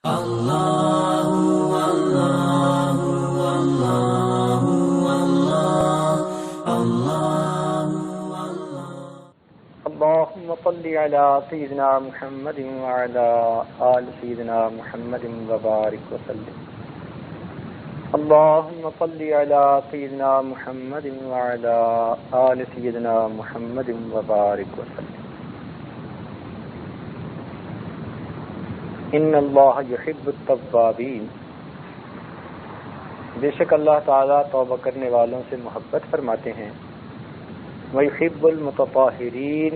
اللهم صل على سيدنا محمد وعلى آل سيدنا محمد وبارك وسلم. اللهم صل على سيدنا محمد وعلى آل سيدنا محمد وبارك وسلم. ان اللہ یحب التوابین، بے شک اللہ تعالیٰ توبہ کرنے والوں سے محبت فرماتے ہیں. ویحب المتطہرین،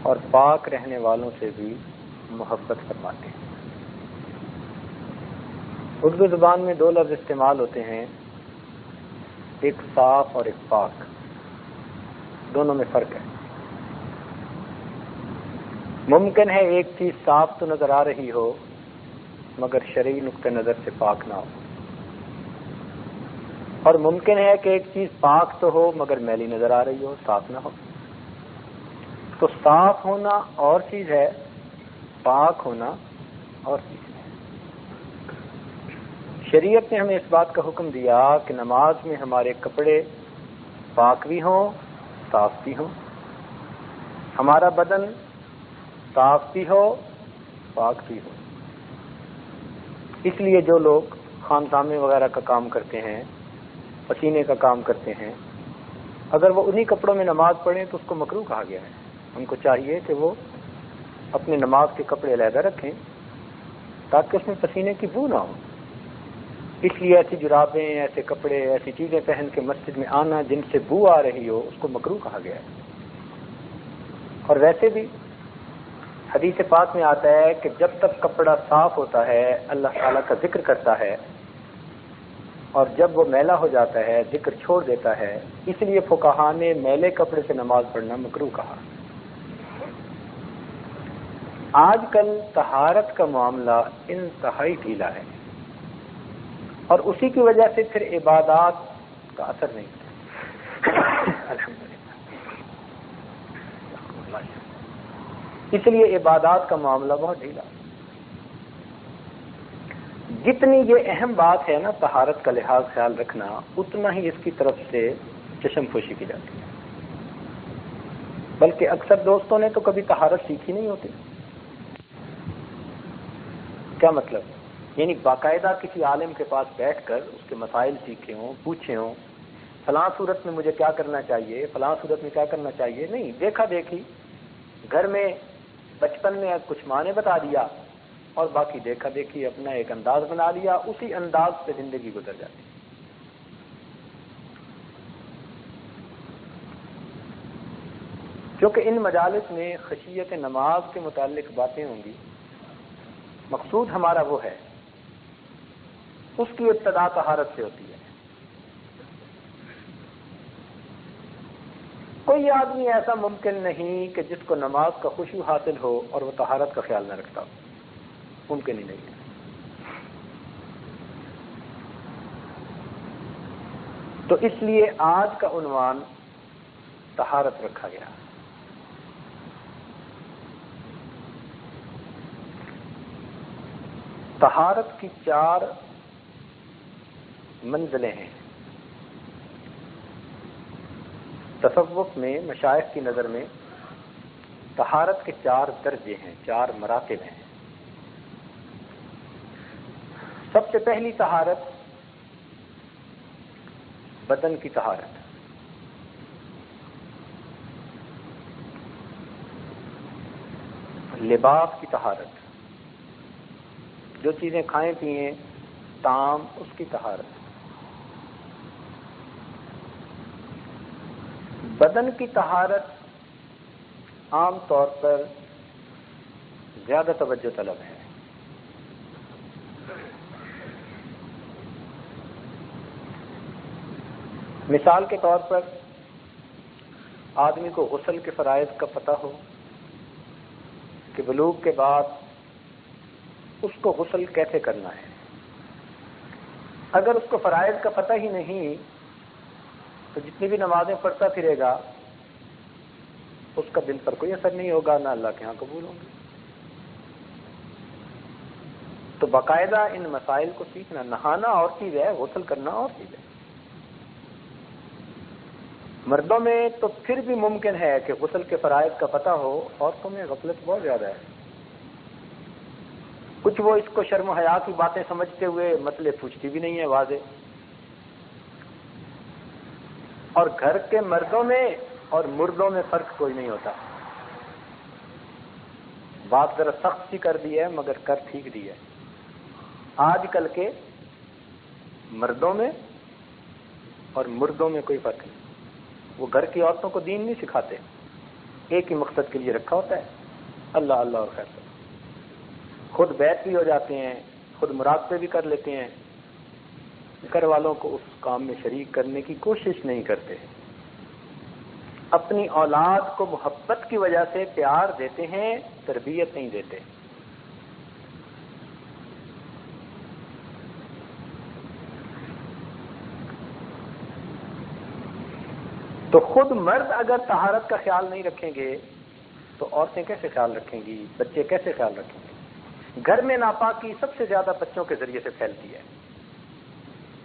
اور پاک رہنے والوں سے بھی محبت فرماتے ہیں. اردو زبان میں دو لفظ استعمال ہوتے ہیں، ایک صاف اور ایک پاک. دونوں میں فرق ہے. ممکن ہے ایک چیز صاف تو نظر آ رہی ہو مگر شرعی نقطہ نظر سے پاک نہ ہو، اور ممکن ہے کہ ایک چیز پاک تو ہو مگر میلی نظر آ رہی ہو، صاف نہ ہو. تو صاف ہونا اور چیز ہے، پاک ہونا اور چیز ہے. شریعت نے ہمیں اس بات کا حکم دیا کہ نماز میں ہمارے کپڑے پاک بھی ہوں، صاف بھی ہوں، ہمارا بدن صاف بھی ہو، پاک بھی ہو. اس لیے جو لوگ خانسامے وغیرہ کا کام کرتے ہیں، پسینے کا کام کرتے ہیں، اگر وہ انہی کپڑوں میں نماز پڑھیں تو اس کو مکروہ کہا گیا ہے. ان کو چاہیے کہ وہ اپنے نماز کے کپڑے علیحدہ رکھیں تاکہ اس میں پسینے کی بو نہ ہو. اس لیے ایسی جرابیں، ایسے کپڑے، ایسی چیزیں پہن کے مسجد میں آنا جن سے بو آ رہی ہو اس کو مکروہ کہا گیا ہے. اور ویسے بھی حدیث پاک میں آتا ہے کہ جب تک کپڑا صاف ہوتا ہے اللہ تعالیٰ کا ذکر کرتا ہے، اور جب وہ میلا ہو جاتا ہے ذکر چھوڑ دیتا ہے. اس لیے فقہا نے میلے کپڑے سے نماز پڑھنا مکروہ کہا. آج کل طہارت کا معاملہ انتہائی ڈھیلا ہے، اور اسی کی وجہ سے پھر عبادات کا اثر نہیں ہوتا. الحمدللہ. اس لیے عبادات کا معاملہ بہت ڈھیلا. جتنی یہ اہم بات ہے نا طہارت کا لحاظ خیال رکھنا، اتنا ہی اس کی طرف سے چشم پوشی کی جاتی ہے. بلکہ اکثر دوستوں نے تو کبھی طہارت سیکھی نہیں ہوتی. کیا مطلب؟ یعنی باقاعدہ کسی عالم کے پاس بیٹھ کر اس کے مسائل سیکھے ہوں، پوچھے ہوں، فلاں صورت میں مجھے کیا کرنا چاہیے، فلاں صورت میں کیا کرنا چاہیے. نہیں، دیکھا دیکھی گھر میں بچپن میں کچھ ماں نے بتا دیا اور باقی دیکھا دیکھی اپنا ایک انداز بنا لیا، اسی انداز سے زندگی گزر جاتی. کیونکہ ان مجالس میں خشیت نماز کے متعلق باتیں ہوں گی. مقصود ہمارا وہ ہے، اس کی ابتدا طہارت سے ہوتی ہے. کوئی آدمی ایسا ممکن نہیں کہ جس کو نماز کا خشوع حاصل ہو اور وہ طہارت کا خیال نہ رکھتا ہو. ممکن ہی نہیں ہے. تو اس لیے آج کا عنوان طہارت رکھا گیا. طہارت کی 4 منزلیں ہیں. تصوف میں مشائخ کی نظر میں طہارت کے 4 درجے ہیں، 4 مراتب ہیں. سب سے پہلی طہارت بدن کی طہارت. لباس کی طہارت، جو چیزیں کھائیں پیئیں، طعام، اس کی طہارت. بدن کی طہارت عام طور پر زیادہ توجہ طلب ہے. مثال کے طور پر آدمی کو غسل کے فرائض کا پتہ ہو کہ بلوغ کے بعد اس کو غسل کیسے کرنا ہے. اگر اس کو فرائض کا پتہ ہی نہیں تو جتنی بھی نمازیں پڑھتا پھرے گا اس کا دل پر کوئی اثر نہیں ہوگا، نہ اللہ کے ہاں قبول ہوں گے. تو باقاعدہ ان مسائل کو سیکھنا. نہانا اور چیز ہے، غسل کرنا اور چیز ہے. مردوں میں تو پھر بھی ممکن ہے کہ غسل کے فرائض کا پتہ ہو، عورتوں میں غفلت بہت زیادہ ہے. کچھ وہ اس کو شرم و حیا کی باتیں سمجھتے ہوئے مسئلے پوچھتی بھی نہیں ہے واضح. اور گھر کے مردوں میں اور مردوں میں فرق کوئی نہیں ہوتا. بات ذرا سخت سی کر دی ہے مگر کر ٹھیک دی ہے. آج کل کے مردوں میں اور مردوں میں کوئی فرق نہیں. وہ گھر کی عورتوں کو دین نہیں سکھاتے، ایک ہی مقصد کے لیے رکھا ہوتا ہے، اللہ اللہ اور خیر. خود بیت بھی ہو جاتے ہیں، خود مراقبے بھی کر لیتے ہیں، گھر والوں کو اس کام میں شریک کرنے کی کوشش نہیں کرتے. اپنی اولاد کو محبت کی وجہ سے پیار دیتے ہیں، تربیت نہیں دیتے. تو خود مرد اگر طہارت کا خیال نہیں رکھیں گے تو عورتیں کیسے خیال رکھیں گی، بچے کیسے خیال رکھیں گے؟ گھر میں ناپاکی سب سے زیادہ بچوں کے ذریعے سے پھیلتی ہے،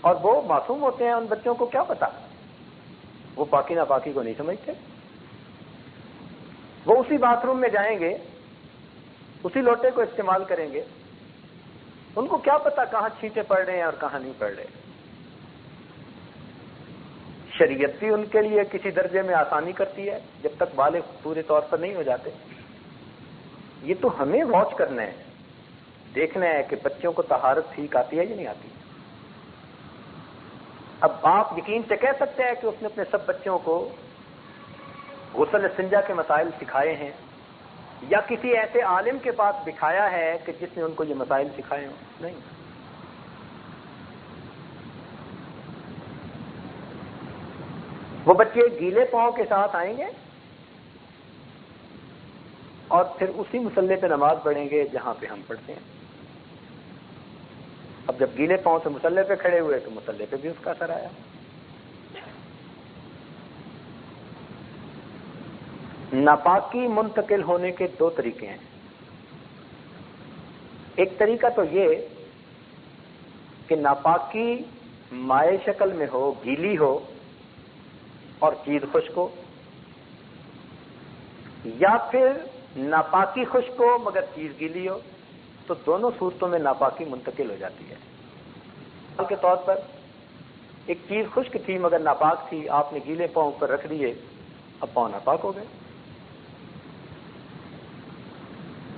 اور وہ معصوم ہوتے ہیں. ان بچوں کو کیا پتا، وہ پاکی ناپاکی کو نہیں سمجھتے. وہ اسی باتھ روم میں جائیں گے، اسی لوٹے کو استعمال کریں گے. ان کو کیا پتا کہاں چھینٹے پڑ رہے ہیں اور کہاں نہیں پڑ رہے. شریعت بھی ان کے لیے کسی درجے میں آسانی کرتی ہے جب تک بالغ پورے طور پر نہیں ہو جاتے. یہ تو ہمیں واچ کرنا ہے، دیکھنا ہے کہ بچوں کو طہارت ٹھیک آتی ہے یا نہیں آتی. اب آپ یقین سے کہہ سکتے ہیں کہ اس نے اپنے سب بچوں کو غسل استنجا کے مسائل سکھائے ہیں، یا کسی ایسے عالم کے پاس بٹھایا ہے کہ جس نے ان کو یہ مسائل سکھائے ہوں؟ نہیں. وہ بچے گیلے پاؤں کے ساتھ آئیں گے اور پھر اسی مصلے پہ نماز پڑھیں گے جہاں پہ ہم پڑھتے ہیں. اب جب گیلے پاؤں سے مصلے پہ کھڑے ہوئے تو مصلے پہ بھی اس کا اثر آیا. ناپاکی منتقل ہونے کے دو طریقے ہیں. ایک طریقہ تو یہ کہ ناپاکی مائع شکل میں ہو، گیلی ہو اور چیز خشک ہو، یا پھر ناپاکی خشک ہو مگر چیز گیلی ہو. تو دونوں صورتوں میں ناپاکی منتقل ہو جاتی ہے. مثال کے طور پر ایک چیز خشک تھی مگر ناپاک تھی، آپ نے گیلے پاؤں پر رکھ دیے، اب پاؤں ناپاک ہو گئے.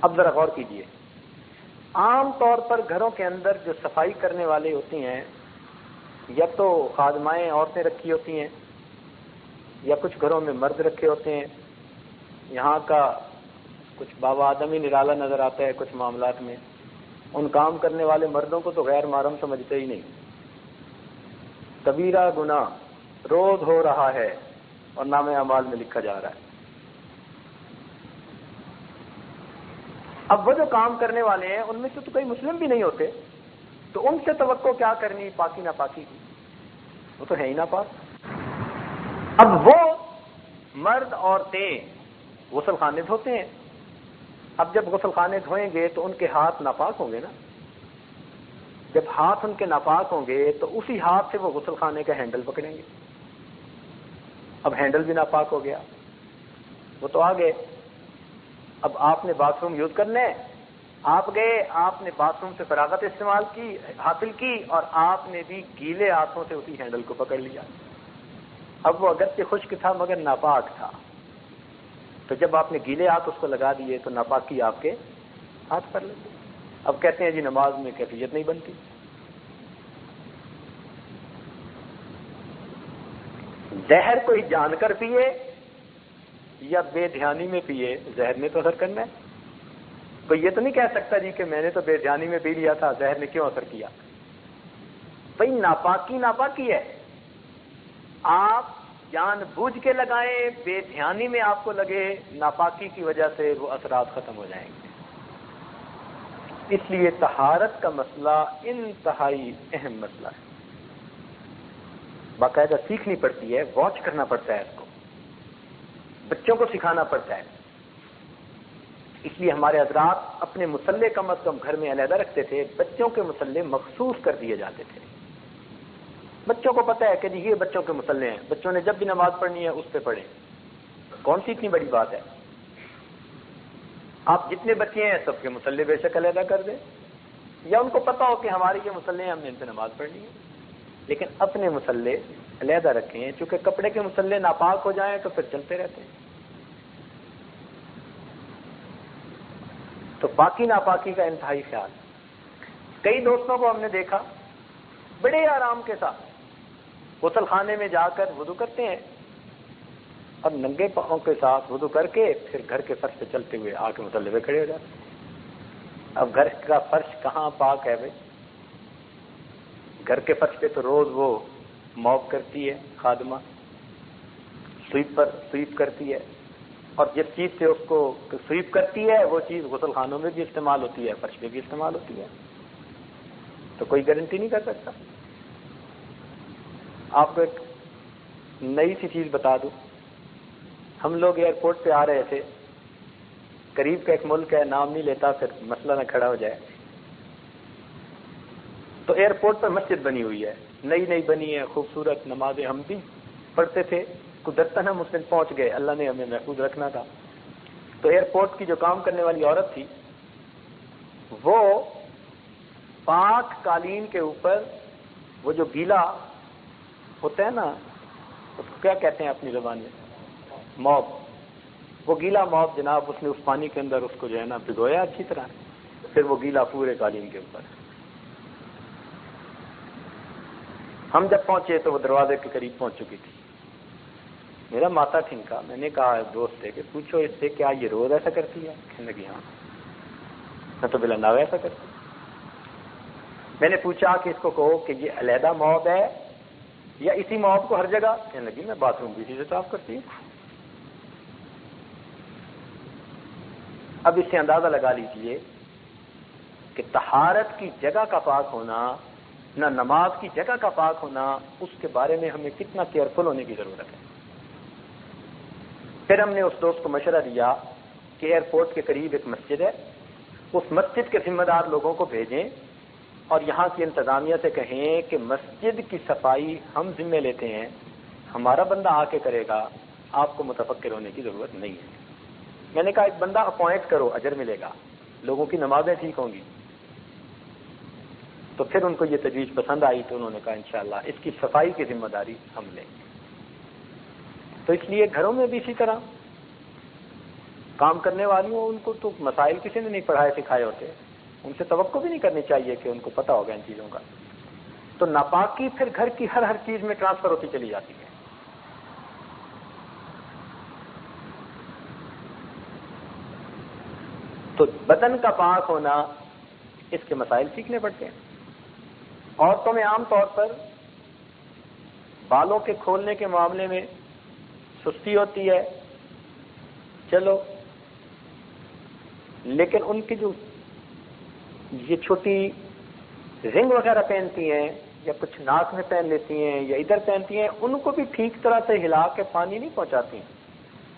اب ذرا غور کیجئے، عام طور پر گھروں کے اندر جو صفائی کرنے والے ہوتے ہیں یا تو خادمائیں عورتیں رکھی ہوتی ہیں یا کچھ گھروں میں مرد رکھے ہوتے ہیں. یہاں کا کچھ بابا آدمی نرالا نظر آتا ہے کچھ معاملات میں. ان کام کرنے والے مردوں کو تو غیر محرم سمجھتے ہی نہیں. کبیرہ گناہ روز ہو رہا ہے اور نام اعمال میں لکھا جا رہا ہے. اب وہ جو کام کرنے والے ہیں ان میں سے تو کوئی مسلم بھی نہیں ہوتے، تو ان سے توقع کیا کرنی پاکی ناپاکی کی؟ وہ تو ہے ہی ناپاک. اب وہ مرد عورتیں غسل خانے دھوتے ہیں. اب جب غسل خانے دھوئیں گے تو ان کے ہاتھ ناپاک ہوں گے نا. جب ہاتھ ان کے ناپاک ہوں گے تو اسی ہاتھ سے وہ غسل خانے کا ہینڈل پکڑیں گے. اب ہینڈل بھی ناپاک ہو گیا، وہ تو آ گئے. اب آپ نے باتھ روم یوز کرنا ہے، آپ گئے، آپ نے باتھ روم سے فراغت استعمال کی حاصل کی اور آپ نے بھی گیلے ہاتھوں سے اسی ہینڈل کو پکڑ لیا. اب وہ اگرچہ خشک تھا مگر ناپاک تھا، تو جب آپ نے گیلے ہاتھ اس کو لگا دیے تو ناپاکی آپ کے ہاتھ پر لگی. اب کہتے ہیں جی نماز میں کیفیت نہیں بنتی. زہر کوئی جان کر پیے یا بے دھیانی میں پیے، زہر نے تو اثر کرنا ہے. کوئی یہ تو نہیں کہہ سکتا جی کہ میں نے تو بے دھیانی میں پی لیا تھا، زہر نے کیوں اثر کیا. بھئی ناپاکی ناپاکی ہے، آپ جان بوجھ کے لگائیں، بے دھیانی میں آپ کو لگے، ناپاکی کی وجہ سے وہ اثرات ختم ہو جائیں گے. اس لیے طہارت کا مسئلہ انتہائی اہم مسئلہ ہے. باقاعدہ سیکھنی پڑتی ہے، واچ کرنا پڑتا ہے، اس کو بچوں کو سکھانا پڑتا ہے. اس لیے ہمارے حضرات اپنے مصلے کم از کم گھر میں علیحدہ رکھتے تھے، بچوں کے مصلے مخصوص کر دیے جاتے تھے۔ بچوں کو پتہ ہے کہ جی یہ بچوں کے مصلے ہیں، بچوں نے جب بھی نماز پڑھنی ہے اس پہ پڑھیں، کون سی اتنی بڑی بات ہے؟ آپ جتنے بچے ہیں سب کے مصلے بے شک علیحدہ کر دیں، یا ان کو پتہ ہو کہ ہمارے یہ مصلے ہیں، ہم نے ان پہ نماز پڑھنی ہے، لیکن اپنے مصلے علیحدہ رکھیں، چونکہ کپڑے کے مصلے ناپاک ہو جائیں تو پھر چلتے رہتے ہیں۔ تو پاکی ناپاکی کا انتہائی خیال۔ کئی دوستوں کو ہم نے دیکھا بڑے آرام کے ساتھ غسل خانے میں جا کر وضو کرتے ہیں اور ننگے پاؤں کے ساتھ وضو کر کے پھر گھر کے فرش پہ چلتے ہوئے آ کے مصلے پہ کھڑے ہو جاتے ہیں۔ اب گھر کا فرش کہاں پاک ہے بھائی؟ گھر کے فرش پہ تو روز وہ موپ کرتی ہے خادمہ، سویپ کرتی ہے، اور جس چیز سے اس کو سویپ کرتی ہے وہ چیز غسل خانوں میں بھی استعمال ہوتی ہے، فرش پہ بھی استعمال ہوتی ہے، تو کوئی گارنٹی نہیں کر سکتا۔ آپ کو ایک نئی سی چیز بتا دوں، ہم لوگ ایئرپورٹ پہ آ رہے تھے، قریب کا ایک ملک ہے، نام نہیں لیتا پھر مسئلہ نہ کھڑا ہو جائے، تو ایئرپورٹ پر مسجد بنی ہوئی ہے، نئی بنی ہے، خوبصورت، نمازیں ہم بھی پڑھتے تھے، قدرتاً ہم اس دن پہنچ گئے، اللہ نے ہمیں محفوظ رکھنا تھا۔ تو ایئرپورٹ کی جو کام کرنے والی عورت تھی وہ پاک قالین کے اوپر وہ جو گیلا ہوتا ہے نا، اس کو کیا کہتے ہیں اپنی زبان میں؟ موب، وہ گیلا موب جناب اس نے اس پانی کے اندر اس کو جو ہے نا بھگویا اچھی طرح، پھر وہ گیلا پورے قالین کے اوپر۔ ہم جب پہنچے تو وہ دروازے کے قریب پہنچ چکی تھی، میرا ماتھا ٹھنکا، میں نے کہا دوست سے کہ پوچھو اس سے کیا یہ روز ایسا کرتی ہے؟ کہنے لگی ہاں، میں تو بلا ناوے ایسا کرتی۔ میں نے پوچھا کہ اس کو کہو کہ یہ علیحدہ موب ہے یا اسی موب کو ہر جگہ؟ کہنے لگی میں باتھ روم بھی اسی سے صاف کرتی ہوں۔ اب اس سے اندازہ لگا لیجئے کہ طہارت کی جگہ کا پاک ہونا، نہ نماز کی جگہ کا پاک ہونا، اس کے بارے میں ہمیں کتنا کیئرفل ہونے کی ضرورت ہے۔ پھر ہم نے اس دوست کو مشورہ دیا کہ ایئرپورٹ کے قریب ایک مسجد ہے، اس مسجد کے ذمہ دار لوگوں کو بھیجیں اور یہاں کی انتظامیہ سے کہیں کہ مسجد کی صفائی ہم ذمہ لیتے ہیں، ہمارا بندہ آ کے کرے گا، آپ کو متفکر ہونے کی ضرورت نہیں ہے۔ میں نے کہا ایک بندہ اپوائنٹ کرو، اجر ملے گا، لوگوں کی نمازیں ٹھیک ہوں گی۔ تو پھر ان کو یہ تجویز پسند آئی تو انہوں نے کہا انشاءاللہ اس کی صفائی کی ذمہ داری ہم لیں گے۔ تو اس لیے گھروں میں بھی اسی طرح کام کرنے والیوں، ان کو تو مسائل کسی نے نہیں پڑھائے سکھائے ہوتے، ان سے توقع بھی نہیں کرنی چاہیے کہ ان کو پتہ ہوگا ان چیزوں کا۔ تو ناپاکی پھر گھر کی ہر چیز میں ٹرانسفر ہوتی چلی جاتی ہے۔ تو بدن کا پاک ہونا، اس کے مسائل سیکھنے پڑتے ہیں۔ عورتوں میں عام طور پر بالوں کے کھولنے کے معاملے میں سستی ہوتی ہے، چلو، لیکن ان کی جو یہ چھوٹی رنگ وغیرہ پہنتی ہیں یا کچھ ناک میں پہن لیتی ہیں یا ادھر پہنتی ہیں، ان کو بھی ٹھیک طرح سے ہلا کے پانی نہیں پہنچاتی ہیں،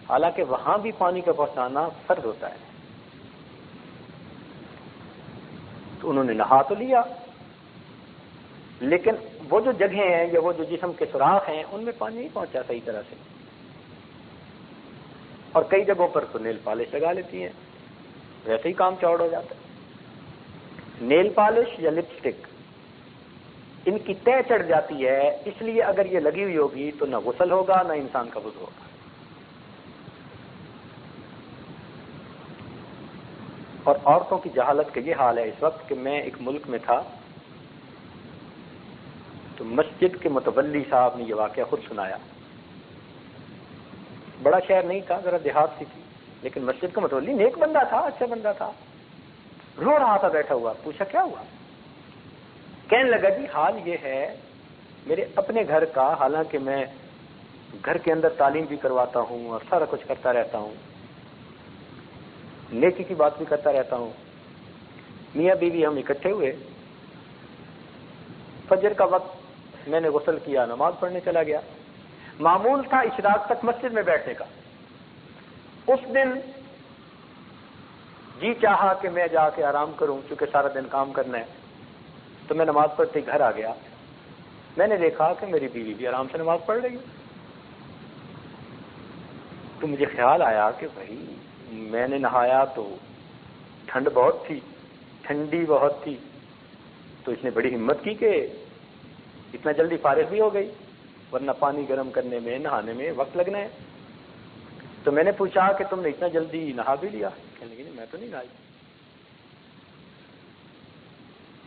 حالانکہ وہاں بھی پانی کا پہنچانا فرض ہوتا ہے۔ تو انہوں نے نہا تو لیا، لیکن وہ جو جگہیں ہیں یا وہ جو جسم کے سوراخ ہیں ان میں پانی نہیں پہنچا صحیح طرح سے، اور کئی جگہوں پر تو نیل پالش لگا لیتی ہیں، ویسے ہی کام چوڑ ہو جاتا ہے۔ نیل پالش یا لپسٹک ان کی تہ چڑھ جاتی ہے، اس لیے اگر یہ لگی ہوئی ہوگی تو نہ غسل ہوگا نہ انسان کا وضو ہوگا۔ اور عورتوں کی جہالت کا یہ حال ہے اس وقت کہ میں ایک ملک میں تھا تو مسجد کے متولی صاحب نے یہ واقعہ خود سنایا، بڑا شہر نہیں تھا، ذرا دیہات سی تھی، لیکن مسجد کا متولی نیک بندہ تھا، اچھا بندہ تھا، رو رہا تھا بیٹھا ہوا۔ پوچھا کیا ہوا؟ کہنے لگا جی حال یہ ہے میرے اپنے گھر کا، حالانکہ میں گھر کے اندر تعلیم بھی کرواتا ہوں اور سارا کچھ کرتا رہتا ہوں، نیکی کی بات بھی کرتا رہتا ہوں، میاں بیوی ہم اکٹھے ہوئے، فجر کا وقت میں نے غسل کیا، نماز پڑھنے چلا گیا، معمول تھا اشراق تک مسجد میں بیٹھنے کا۔ اس دن جی چاہا کہ میں جا کے آرام کروں چونکہ سارا دن کام کرنا ہے، تو میں نماز پڑھتے گھر آ گیا. میں نے دیکھا کہ میری بیوی بھی آرام سے نماز پڑھ رہی ہے. تو مجھے خیال آیا کہ بھائی میں نے نہایا تو ٹھنڈ بہت تھی، ٹھنڈی بہت تھی، تو اس نے بڑی ہمت کی کہ اتنا جلدی فارغ بھی ہو گئی، ورنہ پانی گرم کرنے میں نہانے میں وقت لگنا ہے. تو میں نے پوچھا کہ تم نے اتنا جلدی نہا بھی لیا؟ کہنے لگی میں تو نہیں نہائی.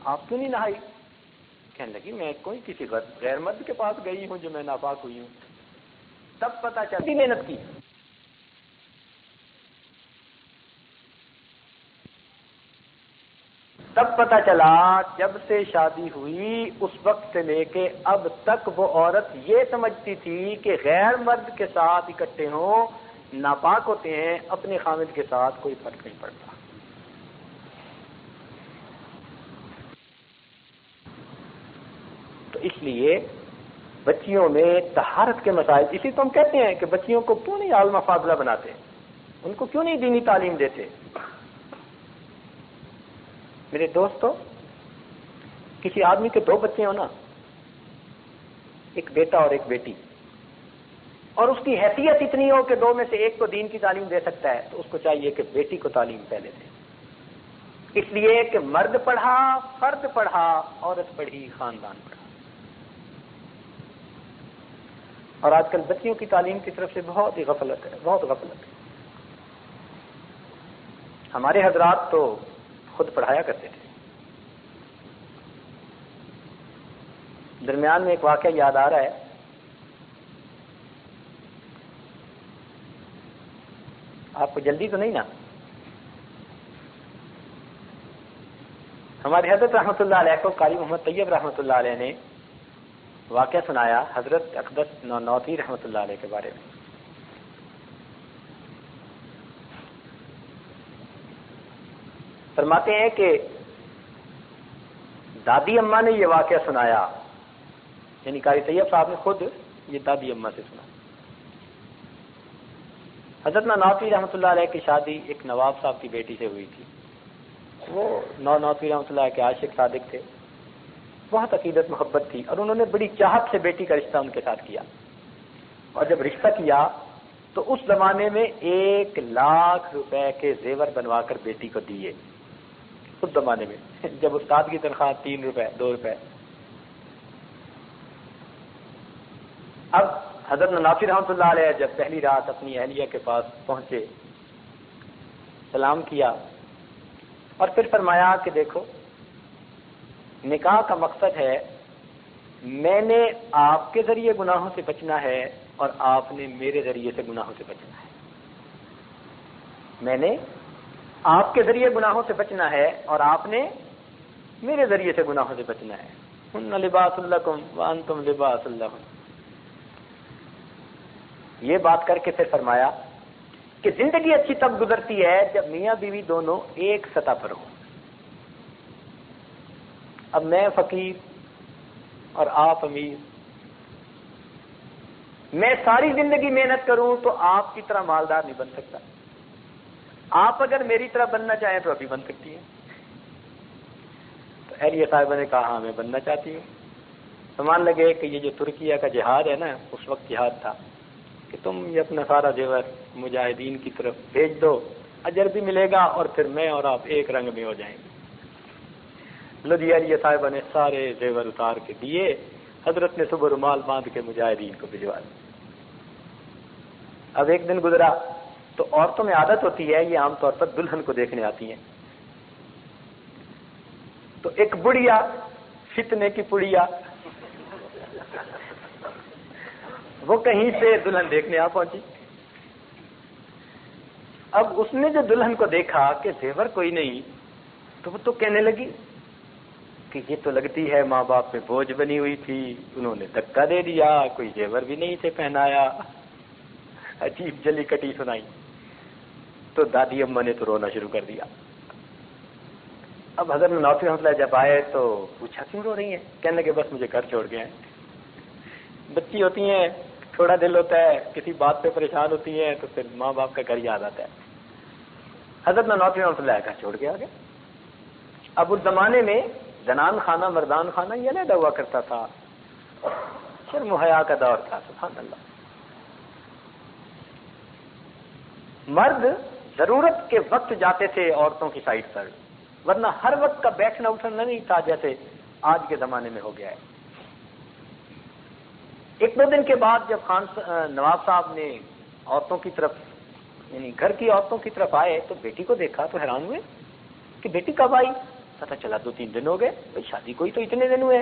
آپ کیوں نہیں نہائی؟ کہنے لگی میں کوئی کسی غیر مرد کے پاس گئی ہوں جو میں ناپاک ہوئی ہوں. تب پتہ چلا محنت کی. تب پتہ چلا جب سے شادی ہوئی اس وقت سے لے کے اب تک وہ عورت یہ سمجھتی تھی کہ غیر مرد کے ساتھ اکٹھے ہوں ناپاک ہوتے ہیں، اپنے خامد کے ساتھ کوئی فرق نہیں پڑتا. تو اس لیے بچیوں میں طہارت کے مسائل، اسی تو ہم کہتے ہیں کہ بچیوں کو کیوں نہیں عالمہ فاضلہ بناتے، ان کو کیوں نہیں دینی تعلیم دیتے. میرے دوستو، کسی آدمی کے 2 بچے ہوں نا، ایک بیٹا اور ایک بیٹی، اور اس کی حیثیت اتنی ہو کہ 2 میں سے ایک کو دین کی تعلیم دے سکتا ہے، تو اس کو چاہیے کہ بیٹی کو تعلیم پہلے دے. اس لیے کہ مرد پڑھا فرد پڑھا، عورت پڑھی خاندان پڑھا. اور آج کل بچیوں کی تعلیم کی طرف سے بہت ہی غفلت ہے، بہت غفلت ہے. ہمارے حضرات تو خود پڑھایا کرتے تھے. درمیان میں ایک واقعہ یاد آ رہا ہے. آپ کو جلدی تو نہیں نا؟ ہمارے حضرت رحمۃ اللہ علیہ کو قاری محمد طیب رحمۃ اللہ علیہ نے واقعہ سنایا حضرت اقدس نانوتوی رحمۃ اللہ علیہ کے بارے میں. فرماتے ہیں کہ دادی اماں نے یہ واقعہ سنایا، یعنی قاری طیب صاحب نے خود یہ دادی اماں سے سنا. حضرت نانوتوی رحمۃ اللہ علیہ کی شادی ایک نواب صاحب کی بیٹی سے ہوئی تھی. وہ نانوتوی رحمۃ اللہ کے عاشق صادق تھے، بہت عقیدت محبت تھی، اور انہوں نے بڑی چاہت سے بیٹی کا رشتہ ان کے ساتھ کیا. اور جب رشتہ کیا تو اس زمانے میں 1,00,000 روپے کے زیور بنوا کر بیٹی کو دیے. اس زمانے میں جب استاد کی تنخواہ 3 روپے 2 روپے. اب حضرت نانوتوی رحمۃ اللہ علیہ جب پہلی رات اپنی اہلیہ کے پاس پہنچے، سلام کیا، اور پھر فرمایا کہ دیکھو نکاح کا مقصد ہے میں نے آپ کے ذریعے گناہوں سے بچنا ہے اور آپ نے میرے ذریعے سے گناہوں سے بچنا ہے. میں نے آپ کے ذریعے گناہوں سے بچنا ہے اور آپ نے میرے ذریعے سے گناہوں سے بچنا ہے. ہن لباس لکم وانتم لباس لہن. یہ بات کر کے پھر فرمایا کہ زندگی اچھی تب گزرتی ہے جب میاں بیوی دونوں ایک سطح پر ہوں. اب میں فقیر اور آپ امیر، میں ساری زندگی محنت کروں تو آپ کی طرح مالدار نہیں بن سکتا. آپ اگر میری طرح بننا چاہیں تو ابھی بن سکتی ہیں. تو اہلیہ صاحبہ نے کہا ہاں میں بننا چاہتی ہوں. سمان لگے کہ یہ جو ترکیہ کا جہاد ہے نا، اس وقت جہاد تھا کہ تم یہ اپنا سارا زیور مجاہدین کی طرف بھیج دو، اجر بھی ملے گا اور پھر میں اور آپ ایک رنگ میں ہو جائیں گے. لدھی اہلیہ صاحبہ نے سارے زیور اتار کے دیے. حضرت نے صبح رومال باندھ کے مجاہدین کو بھجوا دیا. اب ایک دن گزرا تو عورتوں میں عادت ہوتی ہے، یہ عام طور پر دلہن کو دیکھنے آتی ہیں. تو ایک بڑھیا فتنے کی پڑیا وہ کہیں سے دلہن دیکھنے آ پہنچی. اب اس نے جو دلہن کو دیکھا کہ زیور کوئی نہیں، تو وہ تو کہنے لگی کہ یہ تو لگتی ہے ماں باپ پہ بوجھ بنی ہوئی تھی، انہوں نے دھکا دے دیا، کوئی زیور بھی نہیں سے پہنایا. عجیب جلی کٹی سنائی. تو دادی اماں نے تو رونا شروع کر دیا. اب حضرت نانوتوی رحمۃ اللہ جب آئے تو پوچھا کیوں رو رہی ہیں؟ کہنے لگے بس مجھے گھر چھوڑ گئے ہیں. بچی ہوتی ہیں، تھوڑا دل ہوتا ہے، کسی بات پہ پریشان ہوتی ہیں تو پھر ماں باپ کا گھر یاد آتا ہے. حضرت نانوتوی رحمۃ اللہ کا چھوڑ کے آ گئے. اب اس زمانے میں زنان خانہ مردان خانہ یہ علیحدہ ہوا کرتا تھا، شرم و حیا کا دور تھا. سبحان اللہ. مرد ضرورت کے وقت جاتے تھے عورتوں کی سائڈ پر، ورنہ ہر وقت کا بیٹھنا اٹھنا نہیں تھا جیسے آج کے زمانے میں ہو گیا ہے. ایک دو دن کے بعد جب نواب صاحب نے عورتوں کی طرف یعنی گھر کی عورتوں کی طرف آئے تو بیٹی کو دیکھا تو حیران ہوئے کہ بیٹی کب آئی. پتا چلا 2-3 دن ہو گئے. بھائی شادی کوئی تو اتنے دن ہوئے.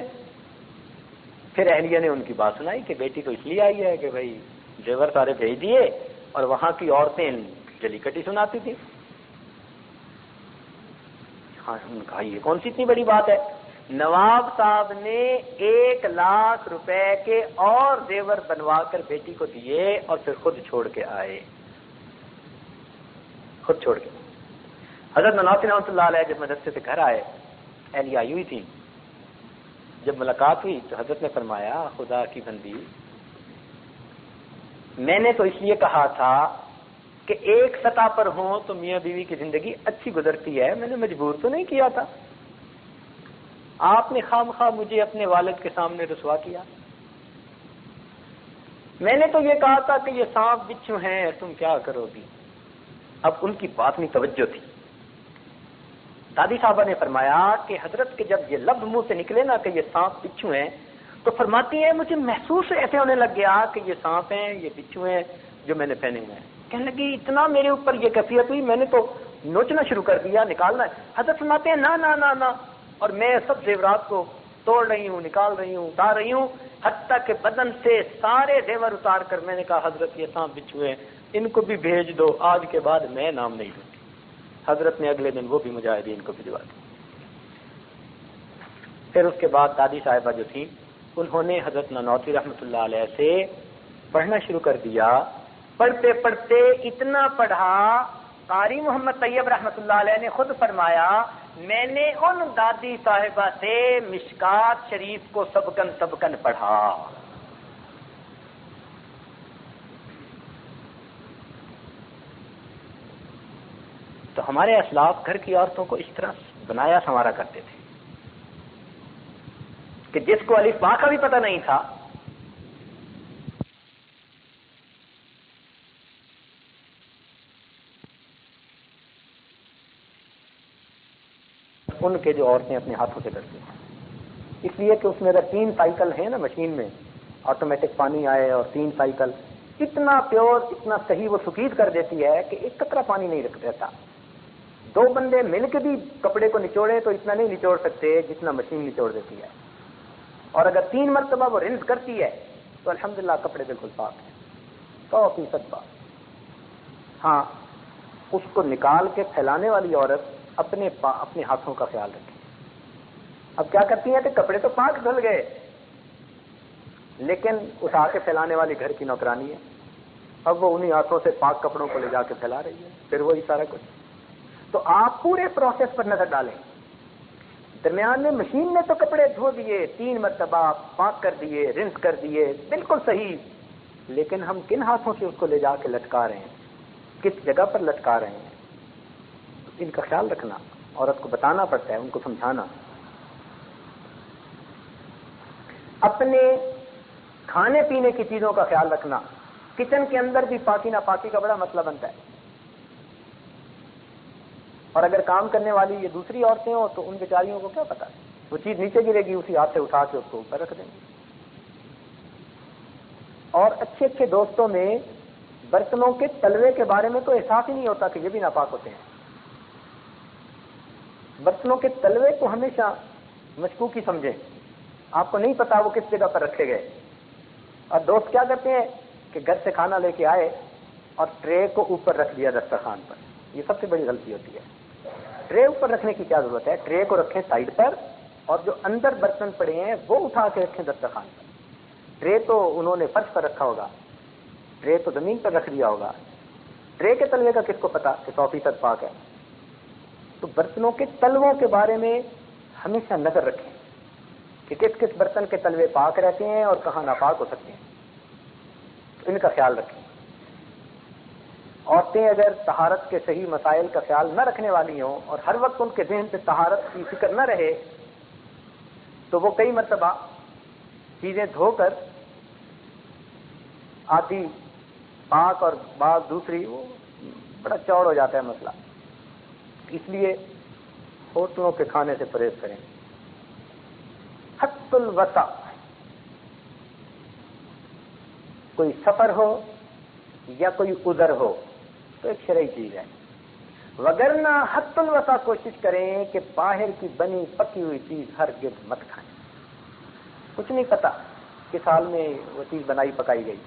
پھر اہلیہ نے ان کی بات سنائی کہ بیٹی تو اس لیے آئی ہے کہ بھائی زیور سارے بھیج دیے اور وہاں کی عورتیں جلی کٹی سناتی تھی. ہاں ان کا یہ کون سی اتنی بڑی بات ہے. نواب صاحب نے 1 لاکھ روپے کے اور زیور بنوا کر بیٹی کو دیے اور پھر خود چھوڑ کے آئے. خود چھوڑ کے. حضرت نانوتوی رحمۃ اللہ علیہ جب مدرسے سے گھر آئے، اہلیہ آئی ہوئی تھی. جب ملاقات ہوئی تو حضرت نے فرمایا خدا کی بندی، میں نے تو اس لیے کہا تھا کہ ایک سطح پر ہوں تو میاں بیوی کی زندگی اچھی گزرتی ہے، میں نے مجبور تو نہیں کیا تھا. آپ نے خواہ مجھے اپنے والد کے سامنے رسوا کیا. میں نے تو یہ کہا تھا کہ یہ سانپ بچھو ہیں، تم کیا کرو گی. اب ان کی بات میں توجہ تھی. دادی صاحبہ نے فرمایا کہ حضرت کے جب یہ لفظ منہ سے نکلے نا کہ یہ سانپ بچھو ہیں تو فرماتی ہیں مجھے محسوس ایسے ہونے لگ گیا کہ یہ سانپ ہیں، یہ بچھو ہیں جو میں نے پہنے ہوئے ہیں. کہنے لگی اتنا میرے اوپر یہ کیفیت ہوئی میں نے تو نوچنا شروع کر دیا، نکالنا. حضرت فرماتے ہیں نہ نہ نہ نہ، اور میں سب زیورات کو توڑ رہی ہوں، نکال رہی ہوں، اتار رہی ہوں، حتیٰ کہ بدن سے سارے زیور اتار کر میں نے کہا حضرت یہ سانپ بچھو ہیں، ان کو بھی بھیج دو، آج کے بعد میں نام نہیں لوں. حضرت نے اگلے دن وہ بھی مجاہدین کو بھجوا دی. پھر اس کے بعد دادی صاحبہ جو تھی انہوں نے حضرت نانوتوی رحمۃ اللہ علیہ سے پڑھنا شروع کر دیا. پڑھتے پڑھتے اتنا پڑھا، قاری محمد طیب رحمۃ اللہ علیہ نے خود فرمایا میں نے ان دادی صاحبہ سے مشکات شریف کو سبکن پڑھا. تو ہمارے اسلاف گھر کی عورتوں کو اس طرح بنایا سنوارا کرتے تھے کہ جس کو الف با کا بھی پتہ نہیں تھا ان کے جو عورتیں اپنے ہاتھوں سے کرتی ہیں. اس لیے کہ اس میں اگر 3 سائیکل ہیں نا مشین میں، آٹومیٹک پانی آئے اور 3 سائیکل، اتنا پیور اتنا صحیح وہ سفید کر دیتی ہے کہ ایک قطرہ پانی نہیں رکھ دیتا. 2 بندے مل کے بھی کپڑے کو نچوڑے تو اتنا نہیں نچوڑ سکتے جتنا مشین نچوڑ دیتی ہے. اور اگر 3 مرتبہ وہ رنس کرتی ہے تو الحمدللہ کپڑے بالکل پاک ہیں، 100% پاک. ہاں اس کو نکال کے پھیلانے والی عورت اپنے ہاتھوں کا خیال رکھے. اب کیا کرتی ہیں کہ کپڑے تو پاک دھل گئے لیکن اٹھا کے پھیلانے والی گھر کی نوکرانی ہے. اب وہ انہی ہاتھوں سے پاک کپڑوں کو لے جا کے پھیلا رہی ہے، پھر وہی سارا کچھ. تو آپ پورے پروسیس پر نظر ڈالیں. درمیان میں مشین نے تو کپڑے دھو دیے، 3 مرتبہ پاک کر دیے، رنس کر دیے، بالکل صحیح، لیکن ہم کن ہاتھوں سے اس کو لے جا کے لٹکا رہے ہیں، کس جگہ پر لٹکا رہے ہیں، ان کا خیال رکھنا. عورت کو بتانا پڑتا ہے، ان کو سمجھانا. اپنے کھانے پینے کی چیزوں کا خیال رکھنا. کچن کے اندر بھی پاکی ناپاکی کا بڑا مسئلہ بنتا ہے. اور اگر کام کرنے والی یہ دوسری عورتیں ہوں تو ان بیچاریوں کو کیا پتا، وہ چیز نیچے گرے گی اسی ہاتھ سے اٹھا کے اس کو اوپر رکھ دیں گے. اور اچھے اچھے دوستوں میں برتنوں کے تلوے کے بارے میں تو احساس ہی نہیں ہوتا کہ یہ بھی ناپاک ہوتے ہیں. برتنوں کے تلوے کو ہمیشہ مشکوک ہی سمجھیں. آپ کو نہیں پتا وہ کس جگہ پر رکھے گئے. اور دوست کیا کرتے ہیں کہ گھر سے کھانا لے کے آئے اور ٹرے کو اوپر رکھ دیا دسترخوان پر. یہ سب سے بڑی غلطی ہوتی ہے. ٹرے اوپر رکھنے کی کیا ضرورت ہے؟ ٹرے کو رکھیں سائڈ پر اور جو اندر برتن پڑے ہیں وہ اٹھا کے رکھیں دسترخوان پر. ٹرے تو انہوں نے فرش پر رکھا ہوگا، ٹرے تو زمین پر رکھ دیا ہوگا. ٹرے کے تلوے کا کس کو پتا کہ 100% پاک ہے؟ تو برتنوں کے تلووں کے بارے میں ہمیشہ نظر رکھیں کہ کس کس برتن کے تلوے پاک رہتے ہیں اور کہاں ناپاک ہو سکتے ہیں. تو ان کا خیال رکھیں. عورتیں اگر طہارت کے صحیح مسائل کا خیال نہ رکھنے والی ہوں اور ہر وقت ان کے ذہن پہ طہارت کی فکر نہ رہے تو وہ کئی مرتبہ چیزیں دھو کر آدھی پاک اور بعض دوسری، وہ بڑا چوڑ ہو جاتا ہے مسئلہ. اس لیے ہوٹلوں کے کھانے سے پرہیز کریں. حد الوسع، کوئی سفر ہو یا کوئی عذر ہو تو ایک شرعی چیز ہے، وگرنہ حد الوسع کوشش کریں کہ باہر کی بنی پکی ہوئی چیز ہرگز مت کھائیں. کچھ نہیں پتا کہ سال میں وہ چیز بنائی پکائی گئی.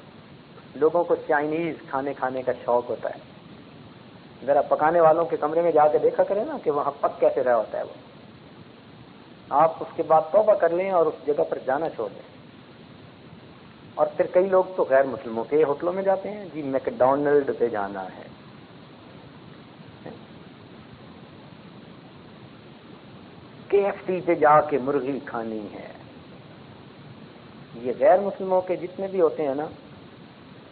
لوگوں کو چائنیز کھانے کا شوق ہوتا ہے. ذرا پکانے والوں کے کمرے میں جا کے دیکھا کریں نا کہ وہاں پک کیسے رہا ہوتا ہے وہ. آپ اس کے بعد توبہ کر لیں اور اس جگہ پر جانا چھوڑ دیں. اور پھر کئی لوگ تو غیر مسلموں کے ہوٹلوں میں جاتے ہیں، جی میکڈونلڈ پہ جانا ہے، KFC پہ جا کے مرغی کھانی ہے. یہ غیر مسلموں کے جتنے بھی ہوتے ہیں نا،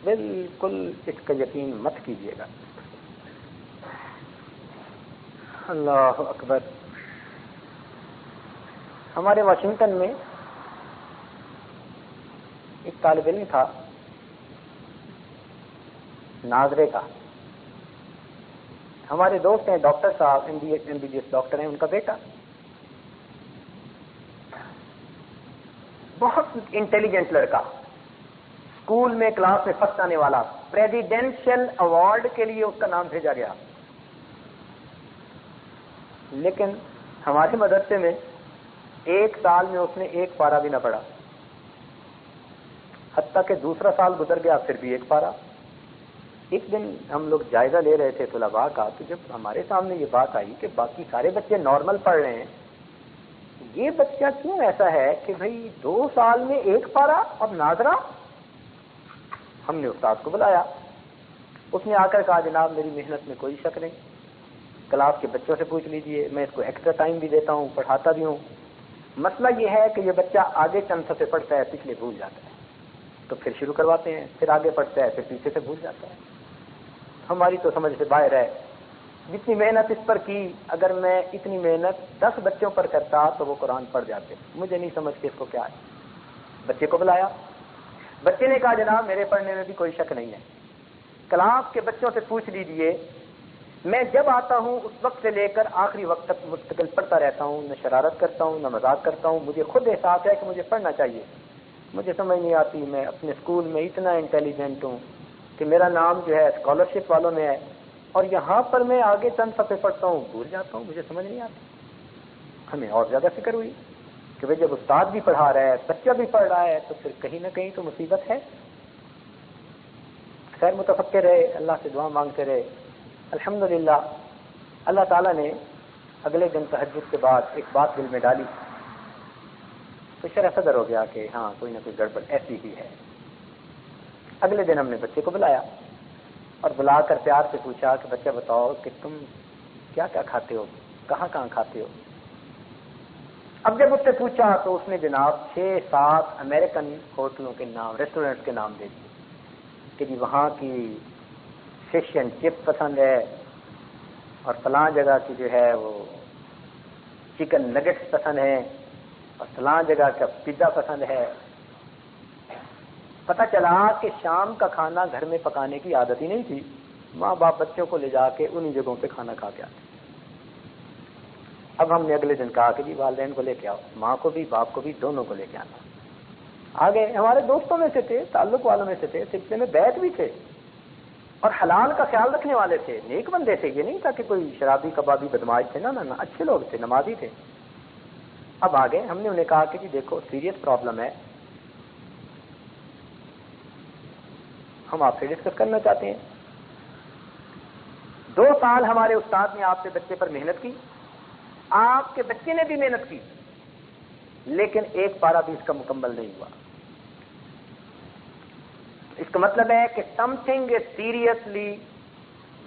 بالکل اس کا یقین مت کیجیے گا. اللہ اکبر. ہمارے واشنگٹن میں ایک طالب علم تھا ناظرے کا. ہمارے دوست ہیں ڈاکٹر صاحب، MBBS ڈاکٹر ہیں، ان کا بیٹا بہت انٹیلیجنٹ لڑکا، اسکول میں کلاس میں فرسٹ آنے والا، پریزیڈینشل ایوارڈ کے لیے اس کا نام بھیجا گیا. لیکن ہمارے مدرسے میں ایک سال میں اس نے ایک پارہ بھی نہ پڑھا، حتیٰ کہ دوسرا سال گزر گیا پھر بھی ایک پارہ. ایک دن ہم لوگ جائزہ لے رہے تھے طلباء کا، تو جب ہمارے سامنے یہ بات آئی کہ باقی سارے بچے نارمل پڑھ رہے ہیں، یہ بچہ کیوں ایسا ہے کہ بھئی 2 سال میں ایک پارہ اور ناظرہ. ہم نے استاد کو بلایا. اس نے آ کر کہا جناب میری محنت میں کوئی شک نہیں، کلاس کے بچوں سے پوچھ لیجئے، میں اس کو ایکسٹرا ٹائم بھی دیتا ہوں، پڑھاتا بھی ہوں. مسئلہ یہ ہے کہ یہ بچہ آگے چند صفحے پڑھتا ہے، پچھلے بھول جاتا ہے، تو پھر شروع کرواتے ہیں، پھر آگے پڑھتا ہے، پھر پیچھے سے بھول جاتا ہے. ہماری تو سمجھ سے باہر ہے. جتنی محنت اس پر کی، اگر میں اتنی محنت 10 بچوں پر کرتا تو وہ قرآن پڑھ جاتے. مجھے نہیں سمجھ کے اس کو کیا ہے. بچے کو بلایا، بچے نے کہا جناب میرے پڑھنے میں بھی کوئی شک نہیں ہے، کلاس کے بچوں سے پوچھ لیجئے، میں جب آتا ہوں اس وقت سے لے کر آخری وقت تک مستقل پڑھتا رہتا ہوں، نہ شرارت کرتا ہوں نہ مذاق کرتا ہوں. مجھے خود احساس ہے کہ مجھے پڑھنا چاہیے. مجھے سمجھ نہیں آتی، میں اپنے اسکول میں اتنا انٹیلیجنٹ ہوں کہ میرا نام جو ہے اسکالرشپ والوں میں ہے، اور یہاں پر میں آگے چند صفحے پڑھتا ہوں بھول جاتا ہوں، مجھے سمجھ نہیں آتی. ہمیں اور زیادہ فکر ہوئی کہ بھئی جب استاد بھی پڑھا رہا ہے، بچہ بھی پڑھ رہا ہے، تو پھر کہیں نہ کہیں تو مصیبت ہے. خیر متفکر رہے، اللہ سے دعا مانگتے رہے. الحمدللہ اللہ تعالیٰ نے اگلے دن تہجد کے بعد ایک بات دل میں ڈالی، تو شرح صدر ہو گیا کہ ہاں کوئی نہ کوئی گڑبڑ ایسی ہی ہے. اگلے دن ہم نے بچے کو بلایا اور بلا کر پیار سے پوچھا کہ بچہ بتاؤ کہ تم کیا کیا کھاتے ہو، کہاں کہاں کھاتے ہو. اب جب اس سے پوچھا تو اس نے جناب 6-7 امریکن ہوٹلوں کے نام، ریسٹورینٹ کے نام دے دیے کہ جی وہاں کی فش اینڈ چپ پسند ہے، اور فلاں جگہ کی جو ہے وہ چکن نگٹس پسند ہے، اور فلاں جگہ کا پیزا پسند ہے. پتہ چلا کہ شام کا کھانا گھر میں پکانے کی عادت ہی نہیں تھی. ماں باپ بچوں کو لے جا کے انہی جگہوں پہ کھانا کھا کے آتے. اب ہم نے اگلے دن کہا کہ جی والدین کو لے کے آؤ، ماں کو بھی باپ کو بھی، دونوں کو لے کے آنا. آگے ہمارے دوستوں میں سے تھے، تعلق والوں میں سے تھے، سلسلے میں بیعت بھی تھے، اور حلال کا خیال رکھنے والے تھے، نیک بندے تھے. یہ نہیں تھا کہ کوئی شرابی کبابی بدماش تھے، نہ، اچھے لوگ تھے، نمازی تھے. اب آگے ہم نے انہیں کہا کہ جی دیکھو سیریس پرابلم ہے، ہم آپ سے ڈسکس کرنا چاہتے ہیں. 2 سال ہمارے استاد نے آپ کے بچے پر محنت کی، آپ کے بچے نے بھی محنت کی، لیکن ایک پارہ بھی اس کا مکمل نہیں ہوا. اس کا مطلب ہے کہ something is seriously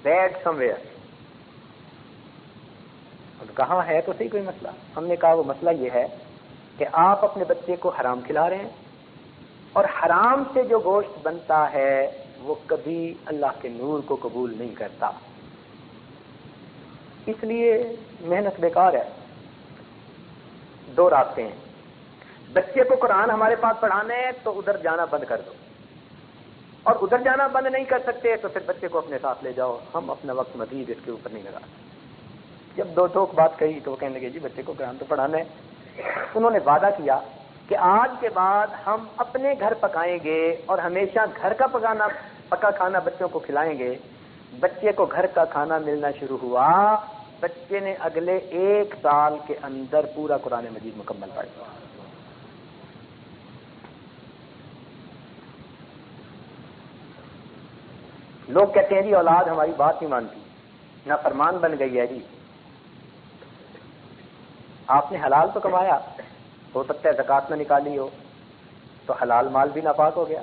bad somewhere. کہاں ہے تو صحیح کوئی مسئلہ. ہم نے کہا وہ مسئلہ یہ ہے کہ آپ اپنے بچے کو حرام کھلا رہے ہیں، اور حرام سے جو گوشت بنتا ہے وہ کبھی اللہ کے نور کو قبول نہیں کرتا. اس لیے محنت بیکار ہے. دو راستے ہیں. بچے کو قرآن ہمارے پاس پڑھانا ہے تو ادھر جانا بند کر دو, اور ادھر جانا بند نہیں کر سکتے تو پھر بچے کو اپنے ساتھ لے جاؤ. ہم اپنا وقت مزید اس کے اوپر نہیں لگا. جب دو ٹوک بات کہی تو وہ کہنے لگے جی بچے کو قرآن تو پڑھانا ہے. انہوں نے وعدہ کیا کہ آج کے بعد ہم اپنے گھر پکائیں گے اور ہمیشہ گھر کا پکا کھانا بچوں کو کھلائیں گے. بچے کو گھر کا کھانا ملنا شروع ہوا. بچے نے اگلے 1 سال کے اندر پورا قرآن مجید مکمل پڑھ لیا. لوگ کہتے ہیں جی اولاد ہماری بات نہیں مانتی, نافرمان بن گئی ہے. جی آپ نے حلال تو کمایا, ہو سکتا ہے زکوٰۃ نہ نکالی ہو تو حلال مال بھی ناپاک ہو گیا.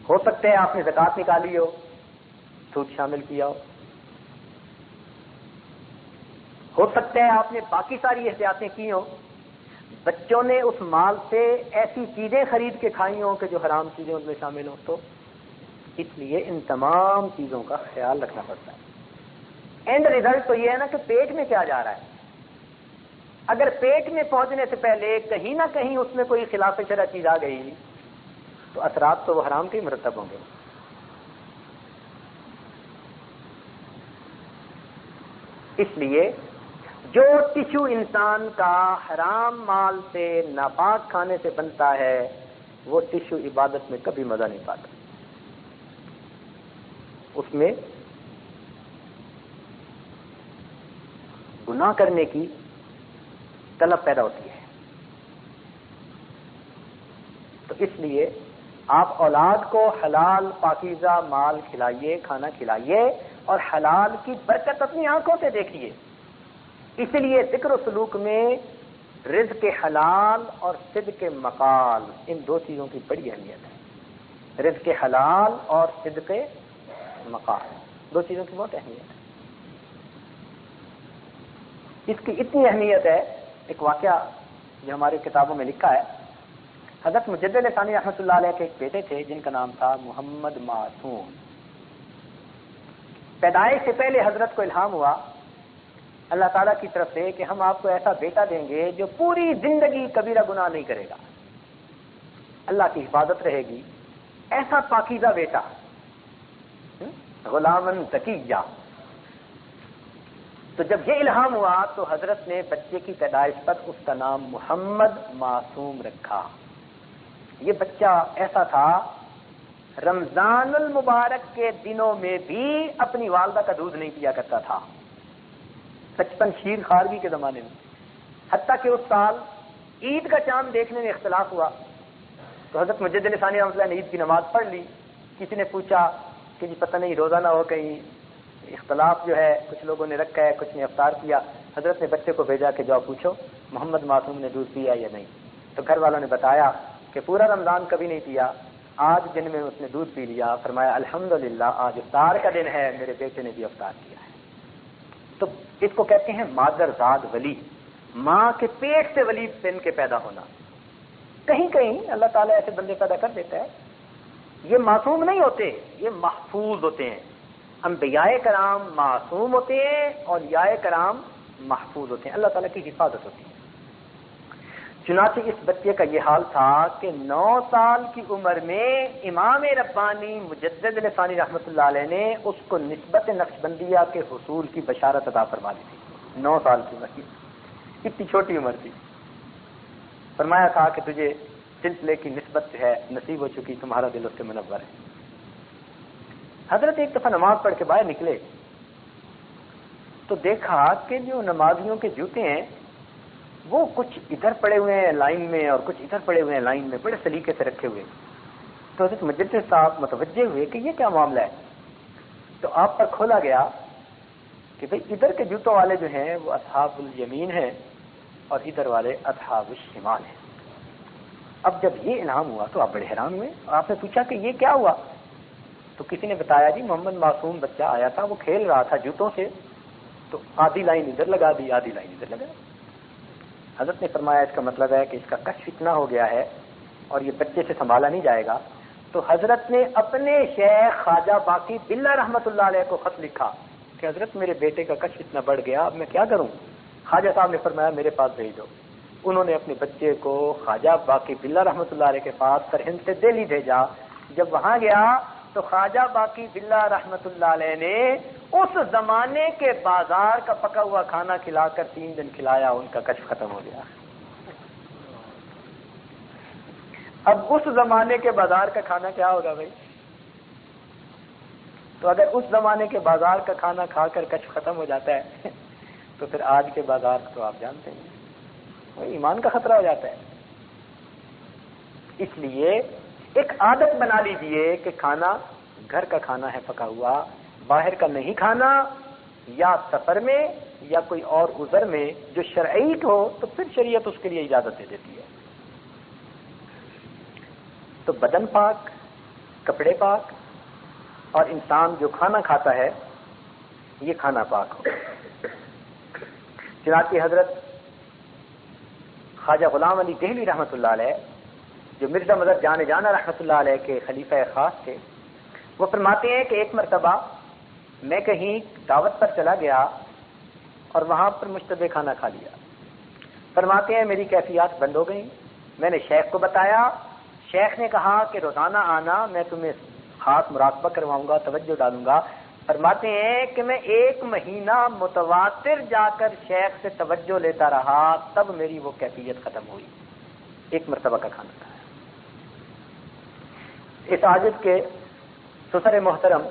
ہو سکتا ہے آپ نے زکوٰۃ نکالی ہو, سود شامل کیا ہو سکتا ہے آپ نے باقی ساری احتیاطیں کی ہوں, بچوں نے اس مال سے ایسی چیزیں خرید کے کھائی ہوں کہ جو حرام چیزیں ان میں شامل ہوں. تو اس لیے ان تمام چیزوں کا خیال رکھنا پڑتا ہے. اینڈ ریزلٹ تو یہ ہے نا کہ پیٹ میں کیا جا رہا ہے. اگر پیٹ میں پہنچنے سے پہلے کہیں نہ کہیں اس میں کوئی خلاف شرع چیز آ گئی تو اثرات تو وہ حرام کے ہی مرتب ہوں گے. اس لیے جو ٹشو انسان کا حرام مال سے ناپاک کھانے سے بنتا ہے وہ ٹشو عبادت میں کبھی مزہ نہیں پاتا. اس میں گناہ کرنے کی طلب پیدا ہوتی ہے. تو اس لیے آپ اولاد کو حلال پاکیزہ مال کھلائیے, کھانا کھلائیے, اور حلال کی برکت اپنی آنکھوں سے دیکھیے. اس لیے ذکر و سلوک میں رزق حلال اور صدق مقال, ان دو چیزوں کی بڑی اہمیت ہے. رزق حلال اور صدق مقال, دو چیزوں کی بہت اہمیت ہے. اس کی اتنی اہمیت ہے, ایک واقعہ جو ہماری کتابوں میں لکھا ہے. حضرت مجدد ثانی رحمۃ اللہ علیہ کے ایک بیٹے تھے جن کا نام تھا محمد معصوم. پیدائش سے پہلے حضرت کو الہام ہوا اللہ تعالیٰ کی طرف سے کہ ہم آپ کو ایسا بیٹا دیں گے جو پوری زندگی کبیرہ گناہ نہیں کرے گا, اللہ کی حفاظت رہے گی. ایسا پاکیزہ بیٹا, غلامن تقیہ. تو جب یہ الہام ہوا تو حضرت نے بچے کی پیدائش پر اس کا نام محمد معصوم رکھا. یہ بچہ ایسا تھا رمضان المبارک کے دنوں میں بھی اپنی والدہ کا دودھ نہیں پیا کرتا تھا. 55 شیر خارگی کے زمانے میں, حتیٰ کہ اس سال عید کا چاند دیکھنے میں اختلاف ہوا تو حضرت مجدد ثانی رحمۃ اللہ نے عید کی نماز پڑھ لی. کسی نے پوچھا کہ جی پتہ نہیں روزہ نہ ہو کہیں, اختلاف جو ہے کچھ لوگوں نے رکھا ہے کچھ نے افطار کیا. حضرت نے بچے کو بھیجا کہ جاؤ پوچھو محمد معصوم نے دودھ پیا یا نہیں. تو گھر والوں نے بتایا کہ پورا رمضان کبھی نہیں پیا, آج دن میں اس نے دودھ پی لیا. فرمایا الحمدللہ آج افطار کا دن ہے, میرے بیٹے نے بھی افطار کیا ہے. تو اس کو کہتے ہیں مادر زاد ولی, ماں کے پیٹ سے ولی بن کے پیدا ہونا. کہیں کہیں اللہ تعالیٰ ایسے بندے پیدا کر دیتا ہے. یہ معصوم نہیں ہوتے, یہ محفوظ ہوتے ہیں. انبیاء کرام معصوم ہوتے ہیں اور اولیاء کرام محفوظ ہوتے ہیں, اللہ تعالیٰ کی حفاظت ہوتی ہے. چنانچہ اس بچے کا یہ حال تھا کہ 9 سال کی عمر میں امام ربانی مجدد ثانی رحمۃ اللہ علیہ نے اس کو نسبت نقشبندیہ کے حصول کی بشارت عطا فرما دی تھی. 9 سال کی عمر کی, اتنی چھوٹی عمر تھی. فرمایا تھا کہ تجھے سلسلے کی نسبت جو ہے نصیب ہو چکی, تمہارا دل اس سے منور ہے. حضرت ایک دفعہ نماز پڑھ کے باہر نکلے تو دیکھا کہ جو نمازیوں کے جوتے ہیں وہ کچھ ادھر پڑے ہوئے ہیں لائن میں اور کچھ ادھر پڑے ہوئے ہیں لائن میں, بڑے سلیقے سے رکھے ہوئے. تو حضرت مجدد صاحب متوجہ ہوئے کہ یہ کیا معاملہ ہے. تو آپ پر کھولا گیا کہ بھئی ادھر کے جوتوں والے جو ہیں وہ اصحاب الیمین ہیں اور ادھر والے اصحاب الشمال ہیں. اب جب یہ انعام ہوا تو آپ بڑے حیران ہوئے. آپ نے پوچھا کہ یہ کیا ہوا. تو کسی نے بتایا جی محمد معصوم بچہ آیا تھا, وہ کھیل رہا تھا جوتوں سے, تو آدھی لائن ادھر لگا دی آدھی لائن ادھر لگا. حضرت نے فرمایا اس کا مطلب ہے کہ اس کا کشف اتنا ہو گیا ہے اور یہ بچے سے سنبھالا نہیں جائے گا، تو حضرت نے اپنے شیخ خواجہ باقی باللہ رحمۃ اللہ علیہ کو خط لکھا کہ حضرت میرے بیٹے کا کشف اتنا بڑھ گیا، اب میں کیا کروں؟ خواجہ صاحب نے فرمایا میرے پاس بھیج دو۔ انہوں نے اپنے بچے کو خواجہ باقی باللہ رحمۃ اللہ علیہ کے پاس سرہند سے دہلی بھیجا۔ جب وہاں گیا تو خواجہ باقی باللہ رحمۃ اللہ علیہ نے اس زمانے کے بازار کا پکا ہوا کھانا کھلا کر 3 دن کھلایا، ان کا کشف ختم ہو گیا۔ اب اس زمانے کے بازار کا کھانا کیا ہوگا بھائی؟ تو اگر اس زمانے کے بازار کا کھانا کھا کر کشف ختم ہو جاتا ہے تو پھر آج کے بازار تو آپ جانتے ہیں، وہ ایمان کا خطرہ ہو جاتا ہے۔ اس لیے ایک عادت بنا لیجئے کہ کھانا گھر کا کھانا ہے پکا ہوا، باہر کا نہیں کھانا، یا سفر میں یا کوئی اور عذر میں جو شرعی ہو تو پھر شریعت اس کے لیے اجازت دے دیتی ہے۔ تو بدن پاک، کپڑے پاک، اور انسان جو کھانا کھاتا ہے یہ کھانا پاک ہو۔ چنانچہ حضرت خواجہ غلام علی دہلی رحمۃ اللہ علیہ جو مرزا مظہر جان جانا رحمۃ اللہ علیہ کے خلیفہ خاص تھے، وہ فرماتے ہیں کہ ایک مرتبہ میں کہیں دعوت پر چلا گیا اور وہاں پر مشتبہ کھانا کھا لیا۔ فرماتے ہیں میری کیفیات بند ہو گئیں، میں نے شیخ کو بتایا، شیخ نے کہا کہ روزانہ آنا، میں تمہیں خاص مراقبہ کرواؤں گا، توجہ ڈالوں گا۔ فرماتے ہیں کہ میں 1 مہینہ متواتر جا کر شیخ سے توجہ لیتا رہا، تب میری وہ کیفیت ختم ہوئی۔ ایک مرتبہ کا کھانا تھا۔ اس عاجز کے سسر محترم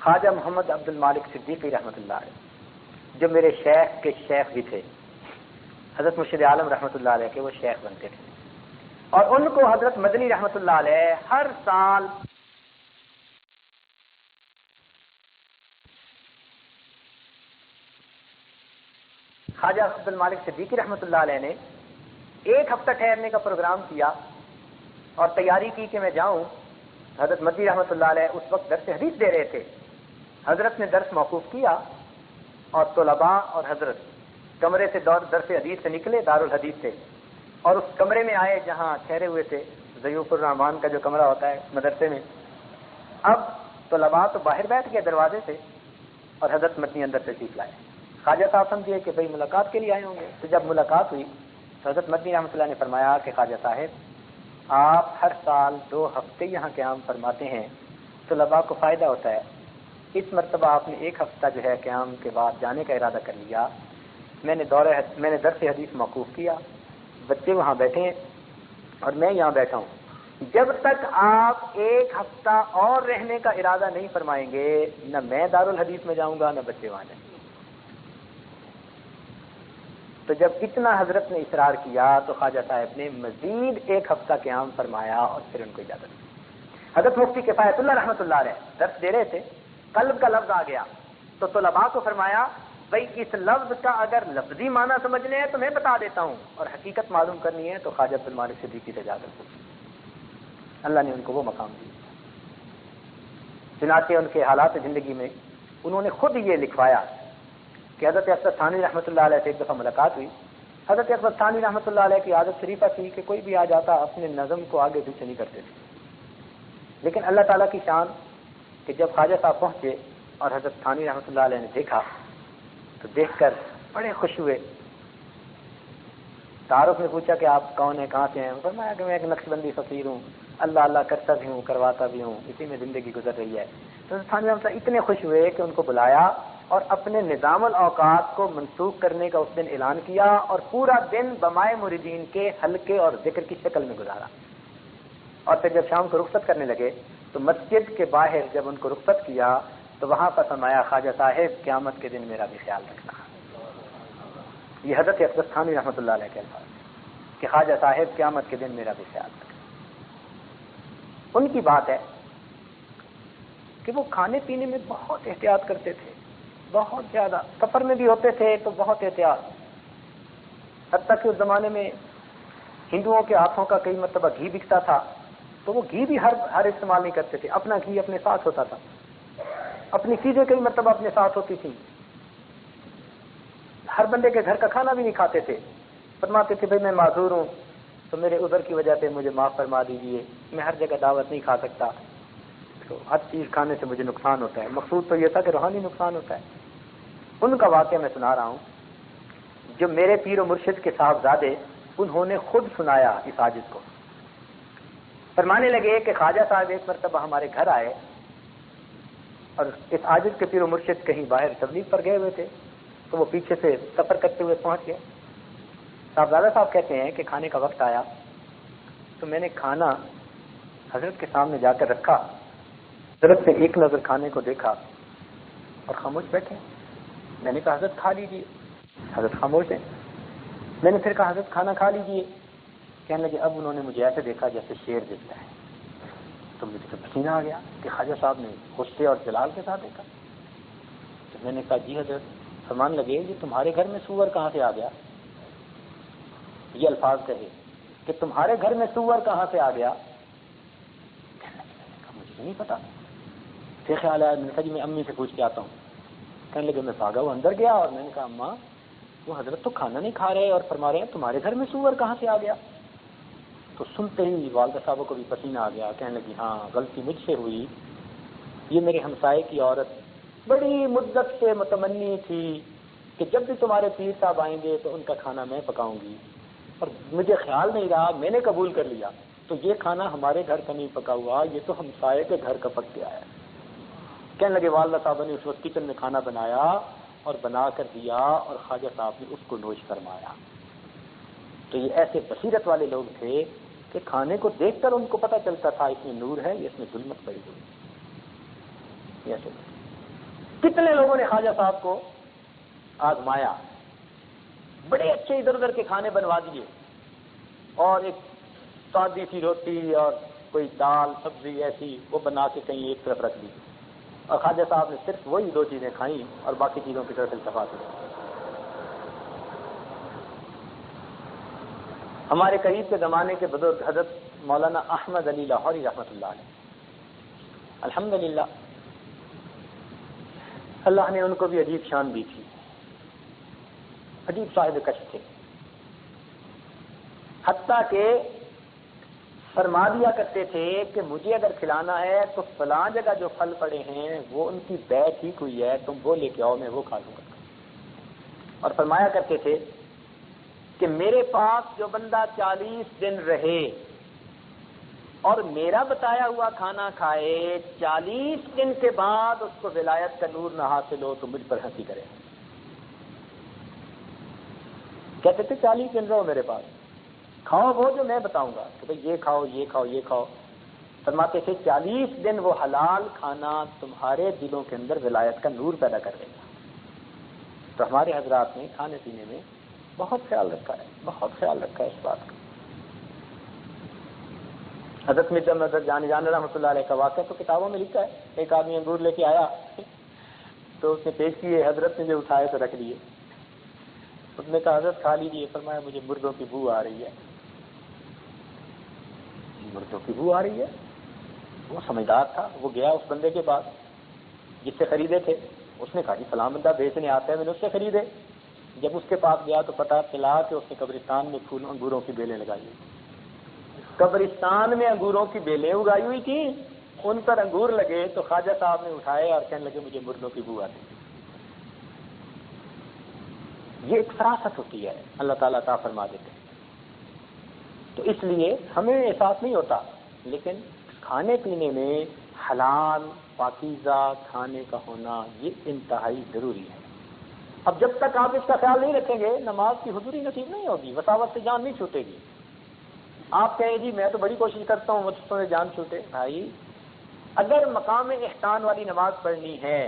خواجہ محمد عبد المالک صدیقی رحمۃ اللہ علیہ جو میرے شیخ کے شیخ بھی تھے، حضرت مرشد عالم رحمۃ اللہ علیہ کے وہ شیخ بنتے تھے، اور ان کو حضرت مدنی رحمۃ اللہ علیہ ہر سال خواجہ عبد المالک صدیقی رحمۃ اللہ علیہ نے 1 ہفتہ ٹھہرنے کا پروگرام کیا اور تیاری کی کہ میں جاؤں۔ حضرت مدنی رحمۃ اللہ علیہ اس وقت درس حدیث دے رہے تھے، حضرت نے درس موقوف کیا اور طلباء اور حضرت کمرے سے درس حدیث سے نکلے، دارالحدیث سے، اور اس کمرے میں آئے جہاں ٹھہرے ہوئے تھے، ضیوف الرحمان کا جو کمرہ ہوتا ہے مدرسے میں۔ اب طلباء تو باہر بیٹھ گئے دروازے سے اور حضرت مدنی اندر تشریف لائے۔ خواجہ صاحب سمجھے کہ بھئی ملاقات کے لیے آئے ہوں گے، تو جب ملاقات ہوئی تو حضرت مدنی رحمۃ اللہ نے فرمایا کہ خواجہ صاحب آپ ہر سال 2 ہفتے یہاں قیام فرماتے ہیں، طلباء کو فائدہ ہوتا ہے، اس مرتبہ آپ نے 1 ہفتہ جو ہے قیام کے بعد جانے کا ارادہ کر لیا۔ میں نے درس حدیث موقوف کیا، بچے وہاں بیٹھے ہیں اور میں یہاں بیٹھا ہوں، جب تک آپ 1 ہفتہ اور رہنے کا ارادہ نہیں فرمائیں گے، نہ میں دارالحدیث میں جاؤں گا نہ بچے وہاں جائیں گے۔ تو جب اتنا حضرت نے اصرار کیا تو خواجہ صاحب نے مزید 1 ہفتہ قیام فرمایا اور پھر ان کو اجازت دی۔ حضرت مفتی کفایت اللہ رحمۃ اللہ علیہ درس دے رہے تھے، قلب کا لفظ آ گیا تو طلباء کو فرمایا بھائی اس لفظ کا اگر لفظی معنی سمجھنے ہیں تو میں بتا دیتا ہوں، اور حقیقت معلوم کرنی ہے تو خواجہ عبد المالک صدیقی سے جا کر پوچھیں۔ اللہ نے ان کو وہ مقام دیا۔ چنانچہ ان کے حالات زندگی میں انہوں نے خود یہ لکھوایا کہ حضرت اکبر ثانی رحمۃ اللہ علیہ سے ایک دفعہ ملاقات ہوئی۔ حضرت اکبر ثانی رحمۃ اللہ علیہ کی عادت شریفہ تھی کہ کوئی بھی آ جاتا اپنے نظم کو آگے پیچھے نہیں کرتے تھے، لیکن اللہ تعالیٰ کی شان کہ جب خواجہ صاحب پہنچے اور حضرت ثانی رحمۃ اللہ علیہ نے دیکھا تو دیکھ کر بڑے خوش ہوئے۔ تعارف نے پوچھا کہ آپ کون ہیں، کہاں سے ہیں؟ فرمایا کہ میں ایک نقشبندی فقیر ہوں، اللہ اللہ کرتا بھی ہوں کرواتا بھی ہوں، اسی میں زندگی گزر رہی ہے۔ تو ثانی رحمۃ اللہ اتنے خوش ہوئے کہ ان کو بلایا اور اپنے نظام الاوقات کو منسوخ کرنے کا اس دن اعلان کیا اور پورا دن بمائے مریدین کے حلقے اور ذکر کی شکل میں گزارا۔ اور پھر جب شام کو رخصت کرنے لگے تو مسجد کے باہر جب ان کو رخصت کیا تو وہاں پر فرمایا خواجہ صاحب قیامت کے دن میرا بھی خیال رکھنا۔ یہ حضرت اقدس ثانی رحمۃ اللہ علیہ کے الفاظ کہ خواجہ صاحب قیامت کے دن میرا بھی خیال رکھنا۔ ان کی بات ہے کہ وہ کھانے پینے میں بہت احتیاط کرتے تھے، بہت زیادہ، سفر میں بھی ہوتے تھے تو بہت احتیاط، حتیٰ کہ اس زمانے میں ہندوؤں کے ہاتھوں کا کئی مرتبہ گھی بکتا تھا تو وہ گھی بھی ہر استعمال نہیں کرتے تھے، اپنا گھی اپنے ساتھ ہوتا تھا، اپنی چیزیں کئی مرتبہ اپنے ساتھ ہوتی تھیں، ہر بندے کے گھر کا کھانا بھی نہیں کھاتے تھے۔ فرماتے تھے بھائی میں معذور ہوں، تو میرے عذر کی وجہ سے مجھے معاف فرما دیجیے، میں ہر جگہ دعوت نہیں کھا سکتا، تو ہر چیز کھانے سے مجھے نقصان ہوتا ہے۔ مقصود تو یہ تھا کہ روحانی نقصان ہوتا ہے۔ ان کا واقعہ میں سنا رہا ہوں، جو میرے پیر و مرشد کے صاحبزادے، انہوں نے خود سنایا اس عاجز کو۔ فرمانے لگے کہ خواجہ صاحب ایک مرتبہ ہمارے گھر آئے اور اس عاجز کے پیر و مرشد کہیں باہر تبلیغ پر گئے ہوئے تھے، تو وہ پیچھے سے سفر کرتے ہوئے پہنچ گئے۔ صاحبزادہ صاحب کہتے ہیں کہ کھانے کا وقت آیا تو میں نے کھانا حضرت کے سامنے جا کر رکھا، حضرت نے ایک نظر کھانے کو دیکھا اور خاموش بیٹھے۔ میں نے کہا حضرت کھا لیجیے، حضرت خاموش ہیں۔ میں نے پھر کہا حضرت کھانا کھا لیجیے، کہنے لگے اب انہوں نے مجھے ایسے دیکھا جیسے شیر دیکھتا ہے، تو مجھے تو پسینہ آ گیا کہ خواجہ صاحب نے غصے اور جلال کے ساتھ دیکھا۔ تو میں نے کہا جی حضرت۔ فرمان لگے یہ تمہارے گھر میں سور کہاں سے آ گیا؟ یہ الفاظ کہے کہ تمہارے گھر میں سور کہاں سے آ گیا؟ کہنے لگے مجھے نہیں پتا، پھر خیال آیا، میں نے کہا جی میں امی سے پوچھ کے آتا ہوں۔ کہنے لگے میں بھاگا وہ اندر گیا اور میں نے کہا اماں وہ حضرت تو کھانا نہیں کھا رہے اور فرما رہے ہیں تمہارے گھر میں سور کہاں سے آ گیا؟ تو سنتے ہی والدہ صاحبوں کو بھی پسینہ آ گیا، کہنے لگی ہاں غلطی مجھ سے ہوئی، یہ میرے ہمسائے کی عورت بڑی مدت سے متمنی تھی کہ جب بھی تمہارے پیر صاحب آئیں گے تو ان کا کھانا میں پکاؤں گی، اور مجھے خیال نہیں رہا، میں نے قبول کر لیا، تو یہ کھانا ہمارے گھر کا نہیں پکا ہوا، یہ تو ہمسائے کے گھر کا پک کے آیا۔ کہنے لگے والدہ صاحب نے اس وقت کچن میں کھانا بنایا اور بنا کر دیا اور خواجہ صاحب نے اس کو نوش فرمایا۔ تو یہ ایسے بصیرت والے لوگ تھے کہ کھانے کو دیکھ کر ان کو پتہ چلتا تھا اس میں نور ہے، اس میں ظلمت پڑی ہوئی۔ ایسے کتنے لوگوں نے خواجہ صاحب کو آزمایا، بڑے اچھے ادھر ادھر کے کھانے بنوا دیے، اور ایک سادی سی روٹی اور کوئی دال سبزی ایسی وہ بنا کے کہیں ایک طرف رکھ دی، اور خواجہ صاحب نے صرف وہی دو چیزیں کھائیں اور باقی چیزوں کی طرف التفات کی۔ ہمارے قریب کے زمانے کے بزرگ حضرت مولانا احمد علی لاہوری رحمۃ اللہ علیہ، الحمدللہ اللہ نے ان کو بھی عجیب شان دی تھی، عجیب صاحب کشف تھے، حتیٰ کہ فرما دیا کرتے تھے کہ مجھے اگر کھلانا ہے تو فلاں جگہ جو پھل پڑے ہیں وہ ان کی بیع ٹھیک ہوئی ہے، تم وہ لے کے آؤ میں وہ کھا لوں گا۔ اور فرمایا کرتے تھے کہ میرے پاس جو بندہ 40 دن رہے اور میرا بتایا ہوا کھانا کھائے، 40 دن کے بعد اس کو ولایت کا نور نہ حاصل ہو تو مجھ پر ہنسی کرے۔ کہتے تھے 40 دن رہو میرے پاس، کھاؤ وہ جو میں بتاؤں گا کہ بھئی یہ کھاؤ یہ کھاؤ یہ کھاؤ۔ فرماتے تھے 40 دن وہ حلال کھانا تمہارے دلوں کے اندر ولایت کا نور پیدا کر دے گا۔ تو ہمارے حضرات نے کھانے پینے میں بہت خیال رکھا ہے، بہت خیال رکھا ہے اس بات کا۔ حضرت مرزا نظر جان رحمۃ اللہ علیہ کا واقعہ تو کتابوں میں لکھا ہے، ایک آدمی انگور لے کے آیا تو اس نے پیش کیے، حضرت نے جو اٹھائے تو رکھ لیے، اس نے کہا حضرت کھا لیجیے، فرمایا مجھے مردوں کی بو آ رہی ہے۔ مردوں کی بو آ رہی ہے؟ وہ سمجھدار تھا، وہ گیا اس بندے کے پاس جس سے خریدے تھے، اس نے کہا جی فلاں بندہ بیچنے آتا ہے، میں نے اس سے خریدے۔ جب اس کے پاس گیا تو پتہ چلا کہ اس نے قبرستان میں پھول انگوروں کی بیلیں لگائی ہوئی، قبرستان میں انگوروں کی بیلیں اگائی ہوئی تھیں، ان پر انگور لگے تو خواجہ صاحب نے اٹھائے اور کہنے لگے مجھے مردوں کی بو آتی ہے۔ یہ ایک فراست ہوتی ہے، اللہ تعالیٰ عطا فرما دیتے ہیں۔ تو اس لیے ہمیں احساس نہیں ہوتا، لیکن کھانے پینے میں حلال پاکیزہ کھانے کا ہونا یہ انتہائی ضروری ہے۔ اب جب تک آپ اس کا خیال نہیں رکھیں گے نماز کی حضوری نصیب نہیں ہوگی، وساوت سے جان نہیں چھوٹے گی۔ آپ کہیں جی میں تو بڑی کوشش کرتا ہوں مجھ سے جان چھوٹے، بھائی اگر مقام احسان والی نماز پڑھنی ہے،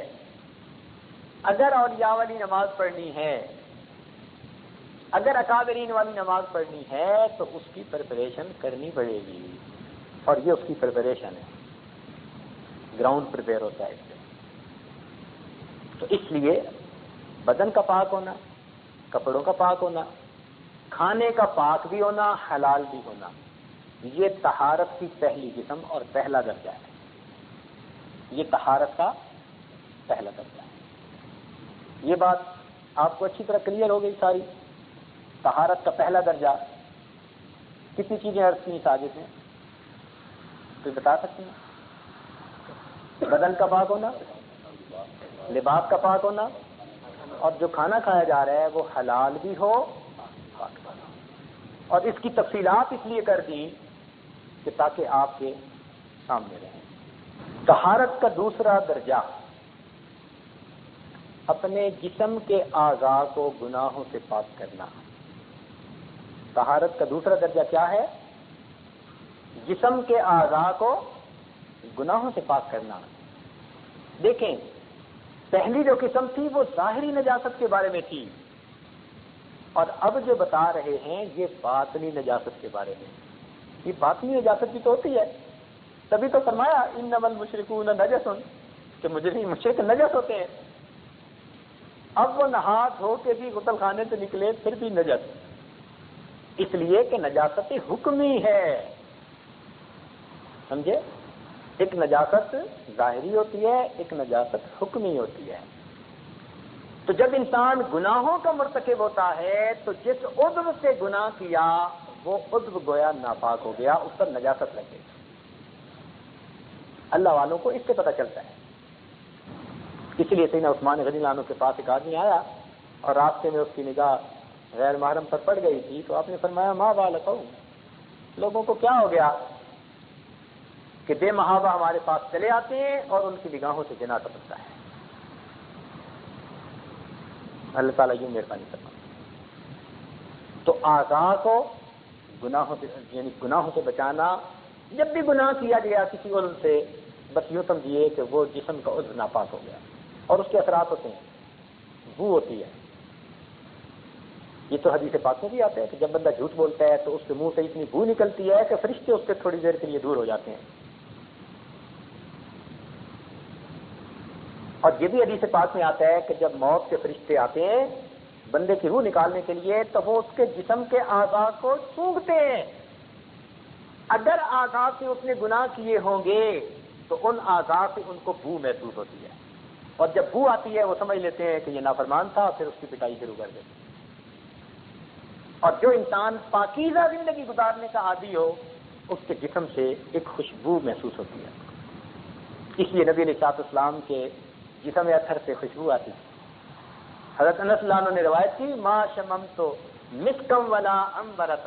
اگر اولیاء والی نماز پڑھنی ہے، اگر اکابرین والی نماز پڑھنی ہے تو اس کی پریپریشن کرنی پڑے گی، اور یہ اس کی پریپریشن ہے، گراؤنڈ پریپیئر ہوتا ہے اس سے۔ تو اس لیے بدن کا پاک ہونا، کپڑوں کا پاک ہونا، کھانے کا پاک بھی ہونا، حلال بھی ہونا، یہ طہارت کی پہلی قسم اور پہلا درجہ ہے۔ یہ طہارت کا پہلا درجہ ہے۔ یہ بات آپ کو اچھی طرح کلیئر ہو گئی ساری۔ طہارت کا پہلا درجہ کتنی چیزیں عرض کی ساجد ہیں؟ کوئی بتا سکتے ہیں؟ بدن کا پاک ہونا، لباس کا پاک ہونا، اور جو کھانا کھایا جا رہا ہے وہ حلال بھی ہو، پاک بھی ہو۔ اور اس کی تفصیلات اس لیے کر دی کہ تاکہ آپ کے سامنے رہیں۔ طہارت کا دوسرا درجہ اپنے جسم کے اعضاء کو گناہوں سے پاک کرنا۔ طہارت کا دوسرا درجہ کیا ہے؟ جسم کے اعضاء کو گناہوں سے پاک کرنا۔ دیکھیں، پہلی جو قسم تھی وہ ظاہری نجاست کے بارے میں تھی، اور اب جو بتا رہے ہیں یہ باطنی نجاست کے بارے میں۔ یہ باطنی نجاست بھی تو ہوتی ہے، تبھی تو فرمایا انما المشرکون نجس، کہ مشرک نجس ہوتے ہیں۔ اب وہ نہا دھو کے بھی غسل خانے سے نکلے پھر بھی نجس، اس لیے کہ نجاست حکمی ہے، سمجھے؟ ایک نجاست ظاہری ہوتی ہے، ایک نجاست حکمی ہوتی ہے۔ تو جب انسان گناہوں کا مرتکب ہوتا ہے تو جس عضو سے گناہ کیا وہ عضو گویا ناپاک ہو گیا، اس پر نجاست لگ گئی۔ اللہ والوں کو اس سے پتہ چلتا ہے۔ اس لیے سیدنا عثمان غنی اللہ عنہ کے پاس ایک آدمی آیا اور راستے میں اس کی نگاہ غیر محرم پر پڑ گئی تھی، تو آپ نے فرمایا ما بالک، لوگوں کو کیا ہو گیا کہ بے محابہ ہمارے پاس چلے آتے ہیں اور ان کی نگاہوں سے زنا ٹپکتا ہے۔ اللہ تعالیٰ یوں مہربانی کرنا۔ تو اعضاء کو گناہوں سے، یعنی گناہوں سے بچانا، جب بھی گناہ کیا گیا کسی عضو سے، بس یوں سمجھیے کہ وہ جسم کا عضو ناپاک ہو گیا، اور اس کے اثرات ہوتے ہیں، بو ہوتی ہے۔ یہ تو حدیث پاک میں بھی آتا ہے کہ جب بندہ جھوٹ بولتا ہے تو اس کے منہ سے اتنی بو نکلتی ہے کہ فرشتے اس سے تھوڑی دیر کے لیے دور ہو جاتے ہیں۔ اور یہ بھی حدیث پاک میں آتا ہے کہ جب موت کے فرشتے آتے ہیں بندے کی روح نکالنے کے لیے تو وہ اس کے جسم کے اعضاء کو سونگھتے ہیں۔ اگر اعضاء سے اس نے گناہ کیے ہوں گے تو ان اعضاء سے ان کو بو محسوس ہوتی ہے، اور جب بو آتی ہے وہ سمجھ لیتے ہیں کہ یہ نافرمان تھا، پھر اس کی پٹائی شروع کر دیتے ہیں۔ اور جو انسان پاکیزہ زندگی گزارنے کا عادی ہو اس کے جسم سے ایک خوشبو محسوس ہوتی ہے۔ اس لیے نبی علیہ السلام کے جسم اطہر سے خوشبو آتی تھی۔ حضرت انس اللہ عنہ نے روایت کی ما شممت مسکم ولا عنبرۃ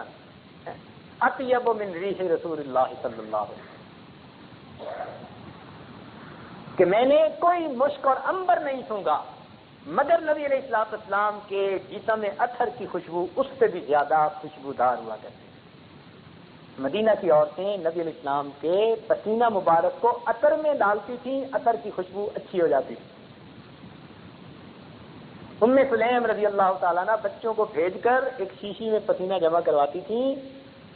اطیب من ریح رسول اللہ صلی اللہ علیہ وسلم، کہ میں نے کوئی مشک اور عنبر نہیں سونگا مگر نبی علیہ السلام کے جسم اطہر کی خوشبو اس سے بھی زیادہ خوشبودار ہوا کرتی۔ مدینہ کی عورتیں نبی علیہ السلام کے پسینہ مبارک کو عطر میں ڈالتی تھیں، عطر کی خوشبو اچھی ہو جاتی تھی۔ ام سلیم رضی اللہ تعالیٰ عنہ بچوں کو بھیج کر ایک شیشی میں پسینہ جمع کرواتی تھیں،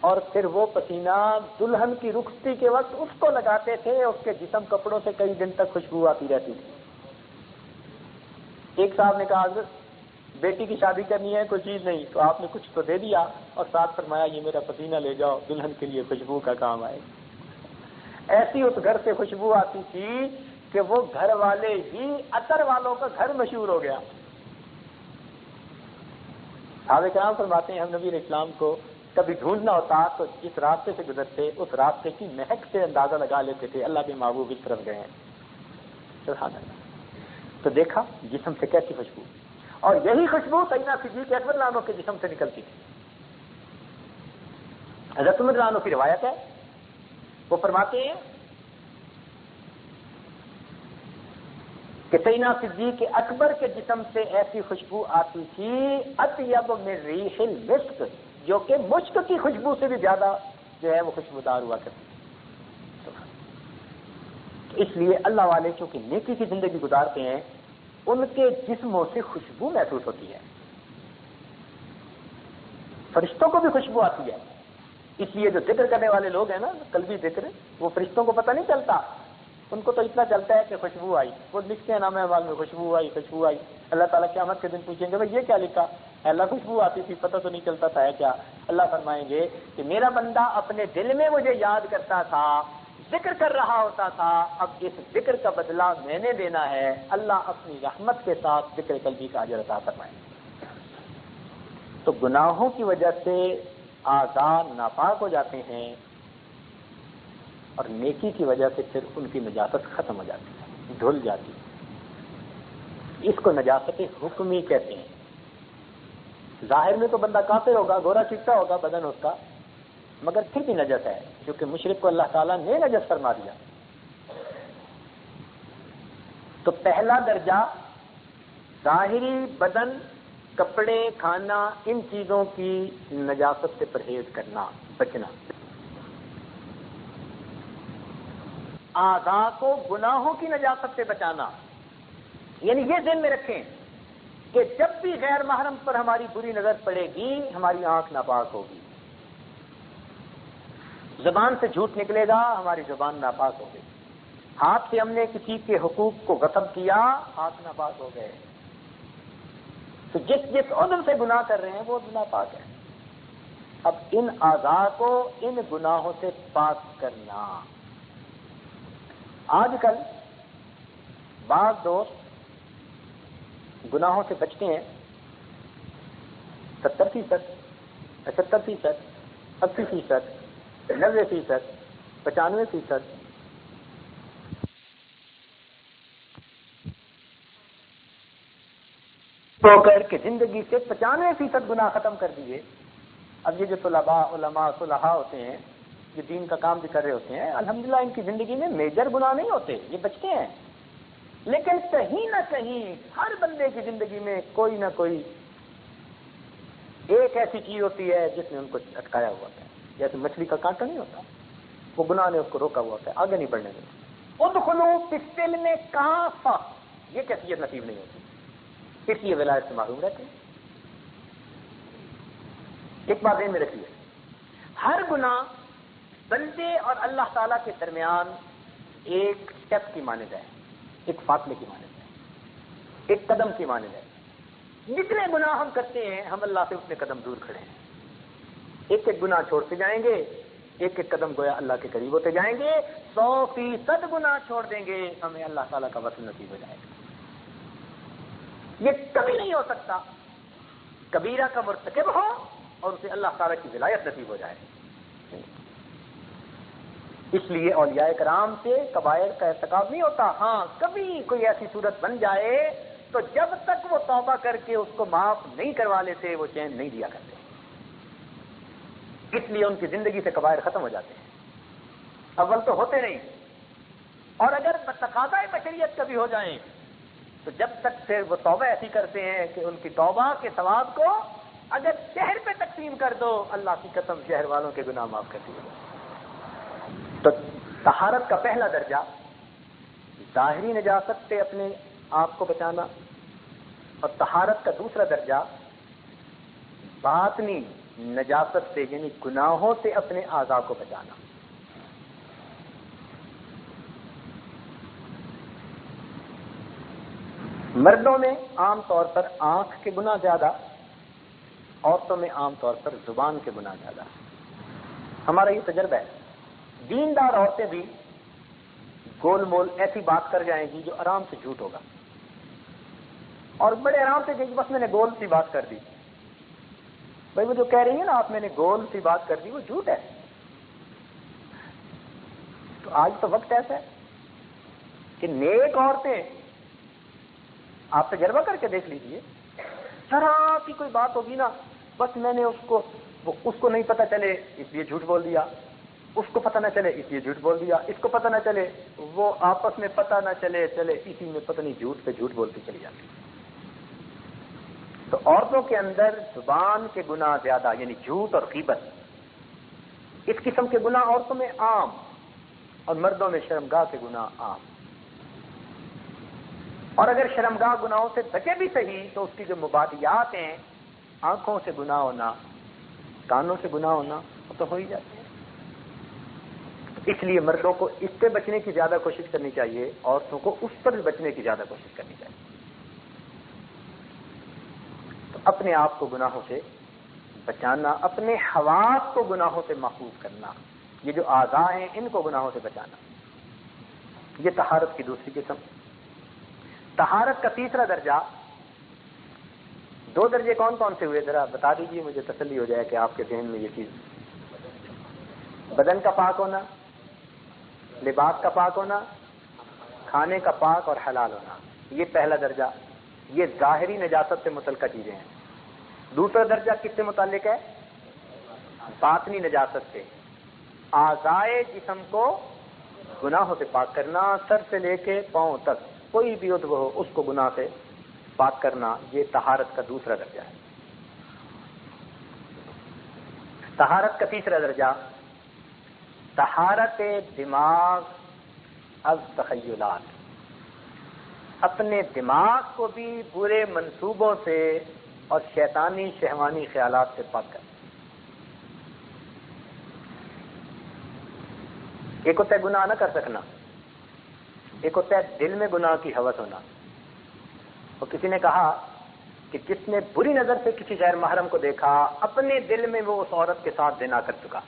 اور پھر وہ پسینہ دلہن کی رخصتی کے وقت اس کو لگاتے تھے، اس کے جسم کپڑوں سے کئی دن تک خوشبو آتی رہتی تھی۔ ایک صاحب نے کہا حضرت بیٹی کی شادی کرنی ہے، کوئی چیز نہیں، تو آپ نے کچھ تو دے دیا اور ساتھ فرمایا یہ میرا پسینہ لے جاؤ، دلہن کے لیے خوشبو کا کام آئے۔ ایسی اس گھر سے خوشبو آتی تھی کہ وہ گھر والے ہی عطر والوں کا گھر مشہور ہو گیا۔ صحابہ کرام فرماتے ہیں ہم نبی علیہ السلام کو کبھی ڈھونڈنا ہوتا تو جس راستے سے گزرتے اس راستے کی مہک سے اندازہ لگا لیتے تھے اللہ کے محبوب اس طرف گئے ہیں۔ سبحان اللہ۔ تو دیکھا جسم سے کیسی خوشبو، اور یہی خوشبو سیدنا صدیق اکبر رضی اللہ عنہ کے جسم سے نکلتی تھی۔ حضرت عمر رضی اللہ عنہ کی روایت ہے، وہ فرماتے ہیں کہ سیدنا صدیق اکبر کے جسم سے ایسی خوشبو آتی تھی اطیب من ریح المسک، جو کہ مشک کی خوشبو سے بھی زیادہ جو ہے وہ خوشبودار ہوا کرتی تھی۔ تو اس لیے اللہ والے چونکہ نیکی کی زندگی گزارتے ہیں ان کے جسموں سے خوشبو محسوس ہوتی ہے، فرشتوں کو بھی خوشبو آتی ہے۔ اس لیے جو ذکر کرنے والے لوگ ہیں نا قلبی ذکر، وہ فرشتوں کو پتہ نہیں چلتا، ان کو تو اتنا چلتا ہے کہ خوشبو آئی، وہ لکھتے ہیں نام اعمال میں خوشبو آئی خوشبو آئی۔ اللہ تعالیٰ قیامت کے دن پوچھیں گے بھائی یہ کیا لکھا؟ اللہ خوشبو آتی تھی، پتہ تو نہیں چلتا تھا ہے کیا؟ اللہ فرمائیں گے کہ میرا بندہ اپنے دل میں مجھے یاد کرتا تھا، ذکر کر رہا ہوتا تھا، اب اس ذکر کا بدلہ میں نے دینا ہے۔ اللہ اپنی رحمت کے ساتھ ذکر قلبی کا اجر عطا فرمائیں۔ تو گناہوں کی وجہ سے اعضاء ناپاک ہو جاتے ہیں اور نیکی کی وجہ سے پھر ان کی نجاست ختم ہو جاتی ہے، دھل جاتی ہے۔ اس کو نجاست حکمی کہتے ہیں۔ ظاہر میں تو بندہ کافر ہوگا، گورا چٹا ہوگا بدن اس کا، مگر پھر بھی نجس ہے، کیونکہ مشرک کو اللہ تعالیٰ نے نجس فرما دیا۔ تو پہلا درجہ ظاہری بدن، کپڑے، کھانا، ان چیزوں کی نجاست سے پرہیز کرنا، بچنا۔ اعضاء کو گناہوں کی نجاست سے بچانا، یعنی یہ ذہن میں رکھیں کہ جب بھی غیر محرم پر ہماری بری نظر پڑے گی ہماری آنکھ ناپاک ہوگی، زبان سے جھوٹ نکلے گا ہماری زبان ناپاک ہوگی، ہاتھ سے ہم نے کسی کے حقوق کو غصب کیا ہاتھ ناپاک ہو گئے۔ تو جس عضو سے گناہ کر رہے ہیں وہ ناپاک ہے۔ اب ان اعضاء کو ان گناہوں سے پاک کرنا۔ آج کل بعض دوست گناہوں سے بچتے ہیں 70%، 75%، 80%، 90%، 95%۔ تو کر کے زندگی سے 95% گناہ ختم کر دیے۔ اب یہ جو طلباء، علماء، صلحاء ہوتے ہیں، جو دین کا کام بھی کر رہے ہوتے ہیں، الحمدللہ ان کی زندگی میں میجر گناہ نہیں ہوتے، یہ بچتے ہیں، لیکن کہیں نہ کہیں ہر بندے کی زندگی میں کوئی نہ کوئی ایک ایسی چیز ہوتی ہے جس نے ان کو اٹکایا ہوا ہوتا ہے، جیسے مچھلی کا کانٹا نہیں ہوتا، وہ گناہ نے اس کو روکا ہوا ہوتا ہے، آگے نہیں بڑھنے دیتا۔ ادخلوا فی السلم کافہ، یہ کیفیت نصیب نہیں ہوتی، اس لیے ولایت سے محروم رہتے ہیں۔ ایک بات ذہن میں رکھیے، ہر گناہ بندے اور اللہ تعالیٰ کے درمیان ایک سٹیپ کی مانند ہے، ایک فاصلے کی مانند ہے، ایک قدم کی مانند ہے۔ جتنے گناہ ہم کرتے ہیں ہم اللہ سے اتنے قدم دور کھڑے ہیں، ایک ایک گناہ چھوڑتے جائیں گے، ایک ایک قدم گویا اللہ کے قریب ہوتے جائیں گے، 100% گناہ چھوڑ دیں گے ہمیں اللہ تعالیٰ کا وصل نصیب ہو جائے گا۔ یہ کبھی نہیں ہو سکتا کبیرہ کا مرتکب ہو اور اسے اللہ تعالیٰ کی ولایت نصیب ہو جائے۔ اس لیے اولیاء کرام سے کبائر کا ارتکاب نہیں ہوتا۔ ہاں کبھی کوئی ایسی صورت بن جائے تو جب تک وہ توبہ کر کے اس کو معاف نہیں کروا لیتے وہ چین نہیں دیا کرتے، اس لیے ان کی زندگی سے کبائر ختم ہو جاتے ہیں، اول تو ہوتے نہیں، اور اگر تقاضۂ بشریت کبھی ہو جائیں تو جب تک پھر وہ توبہ ایسی کرتے ہیں کہ ان کی توبہ کے ثواب کو اگر شہر پہ تقسیم کر دو اللہ کی قسم شہر والوں کے گناہ معاف کر دیے۔ تو طہارت کا پہلا درجہ ظاہری نجاست سے اپنے آپ کو بچانا، اور طہارت کا دوسرا درجہ باطنی نجاست سے یعنی گناہوں سے اپنے اعضاء کو بچانا۔ مردوں میں عام طور پر آنکھ کے گناہ زیادہ، عورتوں میں عام طور پر زبان کے گناہ زیادہ۔ ہمارا یہ تجربہ ہے، دیندار عورتیں بھی گول مول ایسی بات کر جائیں گی جو آرام سے جھوٹ ہوگا، اور بڑے آرام سے کہ بس میں نے گول سی بات کر دی۔ بھائی وہ جو کہہ رہی ہے نا آپ میں نے گول سی بات کر دی وہ جھوٹ ہے۔ تو آج تو وقت ایسا ہے کہ نیک عورتیں، آپ تجربہ کر کے دیکھ لیجئے، ذرا سی کوئی بات ہوگی نا بس میں نے اس کو نہیں پتہ چلے اس لیے جھوٹ بول دیا، اس کو پتہ نہ چلے اس لیے جھوٹ بول دیا، اس کو پتہ نہ چلے، وہ آپس میں پتہ نہ چلے اسی میں پتہ نہیں جھوٹ پہ جھوٹ بولتی چلی جاتی۔ تو عورتوں کے اندر زبان کے گناہ زیادہ یعنی جھوٹ اور غیبت، اس قسم کے گناہ عورتوں میں عام، اور مردوں میں شرمگاہ کے گناہ عام۔ اور اگر شرمگاہ گناہوں سے بچے بھی صحیح تو اس کی جو مبادیات ہیں، آنکھوں سے گناہ ہونا، کانوں سے گناہ ہونا، وہ تو ہو ہی جاتے ہیں۔ اس لیے مردوں کو اس سے بچنے کی زیادہ کوشش کرنی چاہیے، عورتوں کو اس پر بچنے کی زیادہ کوشش کرنی چاہیے۔ تو اپنے آپ کو گناہوں سے بچانا، اپنے حواس کو گناہوں سے محفوظ کرنا، یہ جو اعضاء ہیں ان کو گناہوں سے بچانا، یہ طہارت کی دوسری قسم۔ طہارت کا تیسرا درجہ دو درجے کون کون سے ہوئے ذرا بتا دیجئے، مجھے تسلی ہو جائے کہ آپ کے ذہن میں یہ چیز. بدن کا پاک ہونا، لباس کا پاک ہونا، کھانے کا پاک اور حلال ہونا، یہ پہلا درجہ. یہ ظاہری نجاست سے متعلقہ چیزیں ہیں. دوسرا درجہ کس سے متعلق ہے؟ باطنی نجاست سے. اعضائے جسم کو گناہوں سے پاک کرنا، سر سے لے کے پاؤں تک کوئی بھی عضو ہو اس کو گناہ سے پاک کرنا، یہ طہارت کا دوسرا درجہ ہے. طہارت کا تیسرا درجہ طہارت دماغ از تخیلات، اپنے دماغ کو بھی برے منصوبوں سے اور شیطانی شہوانی خیالات سے پاک کرنا. ایک ہوتا ہے گناہ نہ کر سکنا، ایک ہوتا ہے دل میں گناہ کی ہوس ہونا. اور کسی نے کہا کہ جس نے بری نظر سے کسی غیر محرم کو دیکھا اپنے دل میں وہ اس عورت کے ساتھ زنا کر چکا.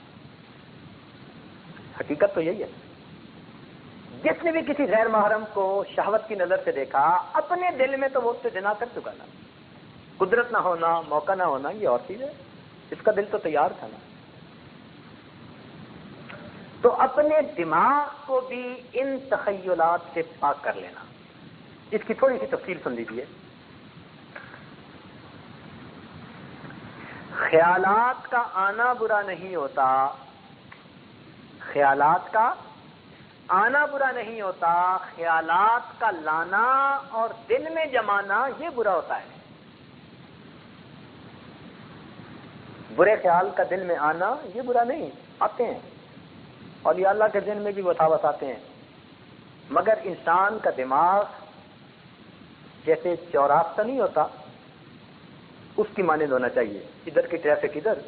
حقیقت تو یہی ہے. جس نے بھی کسی غیر محرم کو شہوت کی نظر سے دیکھا اپنے دل میں تو وہ اس سے زنا کر چکا نا. قدرت نہ ہونا، موقع نہ ہونا یہ اور چیز ہے، اس کا دل تو تیار تھا نا. تو اپنے دماغ کو بھی ان تخیلات سے پاک کر لینا. اس کی تھوڑی سی تفصیل سن لیجیے. خیالات کا آنا برا نہیں ہوتا، خیالات کا آنا برا نہیں ہوتا، خیالات کا لانا اور دل میں جمانا یہ برا ہوتا ہے. برے خیال کا دل میں آنا یہ برا نہیں، آتے ہیں اولیاء اللہ کے ذہن میں بھی وساوس آتے ہیں. مگر انسان کا دماغ جیسے چوراستہ نہیں ہوتا، اس کی مانند ہونا چاہیے. ادھر کی ٹریفک ادھر،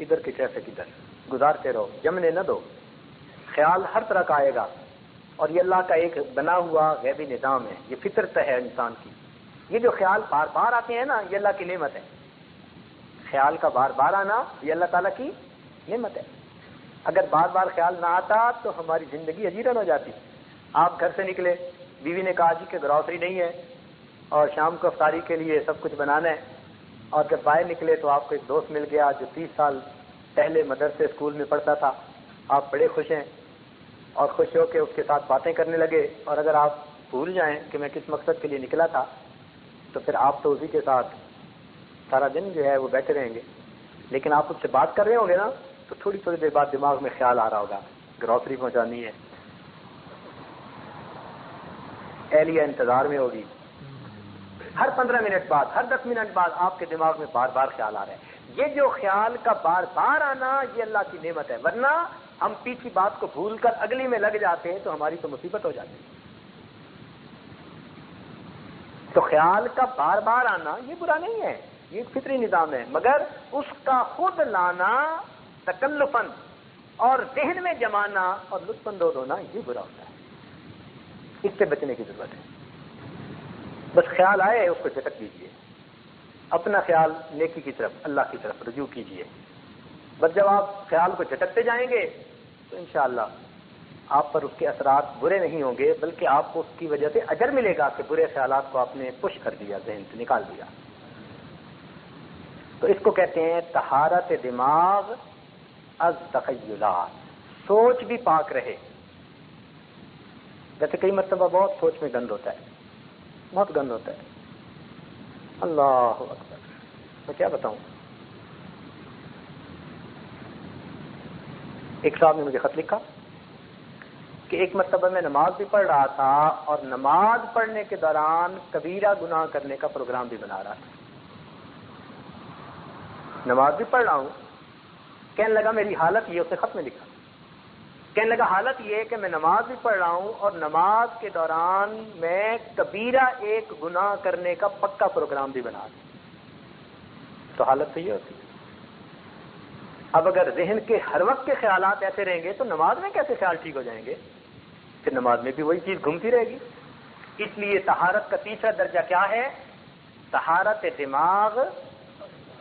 ادھر کی ٹریفک ادھر، گزارتے رہو، جمنے نہ دو. خیال ہر طرح کا آئے گا، اور یہ اللہ کا ایک بنا ہوا غیبی نظام ہے، یہ فطرت ہے انسان کی. یہ جو خیال بار بار آتے ہیں نا، یہ اللہ کی نعمت ہے. خیال کا بار بار آنا یہ اللہ تعالیٰ کی نعمت ہے. اگر بار بار خیال نہ آتا تو ہماری زندگی اجیرن ہو جاتی. آپ گھر سے نکلے، بیوی نے کہا جی کہ گروسری نہیں ہے اور شام کو افطاری کے لیے سب کچھ بنانا ہے، اور جب باہر نکلے تو آپ کو ایک دوست مل گیا جو 30 سال پہلے مدرسے اسکول میں پڑھتا تھا. آپ بڑے خوش ہیں اور خوش ہو کے اس کے ساتھ باتیں کرنے لگے. اور اگر آپ بھول جائیں کہ میں کس مقصد کے لیے نکلا تھا تو پھر آپ تو اسی کے ساتھ سارا دن جو ہے وہ بیٹھے رہیں گے. لیکن آپ اس سے بات کر رہے ہوں گے نا تو تھوڑی تھوڑی دیر بعد دماغ میں خیال آ رہا ہوگا گروسری پہنچانی ہے، اہلیہ انتظار میں ہوگی. ہر 15 منٹ بعد، ہر 10 منٹ بعد آپ کے دماغ میں بار بار خیال آ رہا ہے. یہ جو خیال کا بار بار آنا یہ اللہ کی نعمت ہے. ورنہ ہم پیچھے بات کو بھول کر اگلی میں لگ جاتے ہیں تو ہماری تو مصیبت ہو جاتی ہے. تو خیال کا بار بار آنا یہ برا نہیں ہے، یہ ایک فطری نظام ہے. مگر اس کا خود لانا تکلفاً اور ذہن میں جمانا اور لطف اندوز ہونا یہ برا ہوتا ہے. اس سے بچنے کی ضرورت ہے. بس خیال آئے اس کو جھٹک دیجیے، اپنا خیال نیکی کی طرف، اللہ کی طرف رجوع کیجیے. بس جب آپ خیال کو جھٹکتے جائیں گے تو انشاءاللہ آپ پر اس کے اثرات برے نہیں ہوں گے، بلکہ آپ کو اس کی وجہ سے اجر ملے گا کہ برے خیالات کو آپ نے پش کر دیا، ذہن سے نکال دیا. تو اس کو کہتے ہیں طہارت دماغ از تخیلات. سوچ بھی پاک رہے. جیسے کئی مرتبہ بہت سوچ میں گند ہوتا ہے، بہت گند ہوتا ہے. اللہ اکبر، میں کیا بتاؤں. ایک صاحب نے مجھے خط لکھا کہ ایک مرتبہ میں نماز بھی پڑھ رہا تھا اور نماز پڑھنے کے دوران کبیرہ گناہ کرنے کا پروگرام بھی بنا رہا تھا. نماز بھی پڑھ رہا ہوں، کہنے لگا میری حالت یہ، اسے خط میں لکھا، کہنے لگا حالت یہ کہ میں نماز بھی پڑھ رہا ہوں اور نماز کے دوران میں کبیرہ ایک گناہ کرنے کا پکا پروگرام بھی بنا رہا ہوں. تو حالت تو یہ ہوتی ہے. اب اگر ذہن کے ہر وقت کے خیالات ایسے رہیں گے تو نماز میں کیسے خیال ٹھیک ہو جائیں گے؟ پھر نماز میں بھی وہی چیز گھومتی رہے گی. اس لیے طہارت کا تیسرا درجہ کیا ہے؟ طہارت دماغ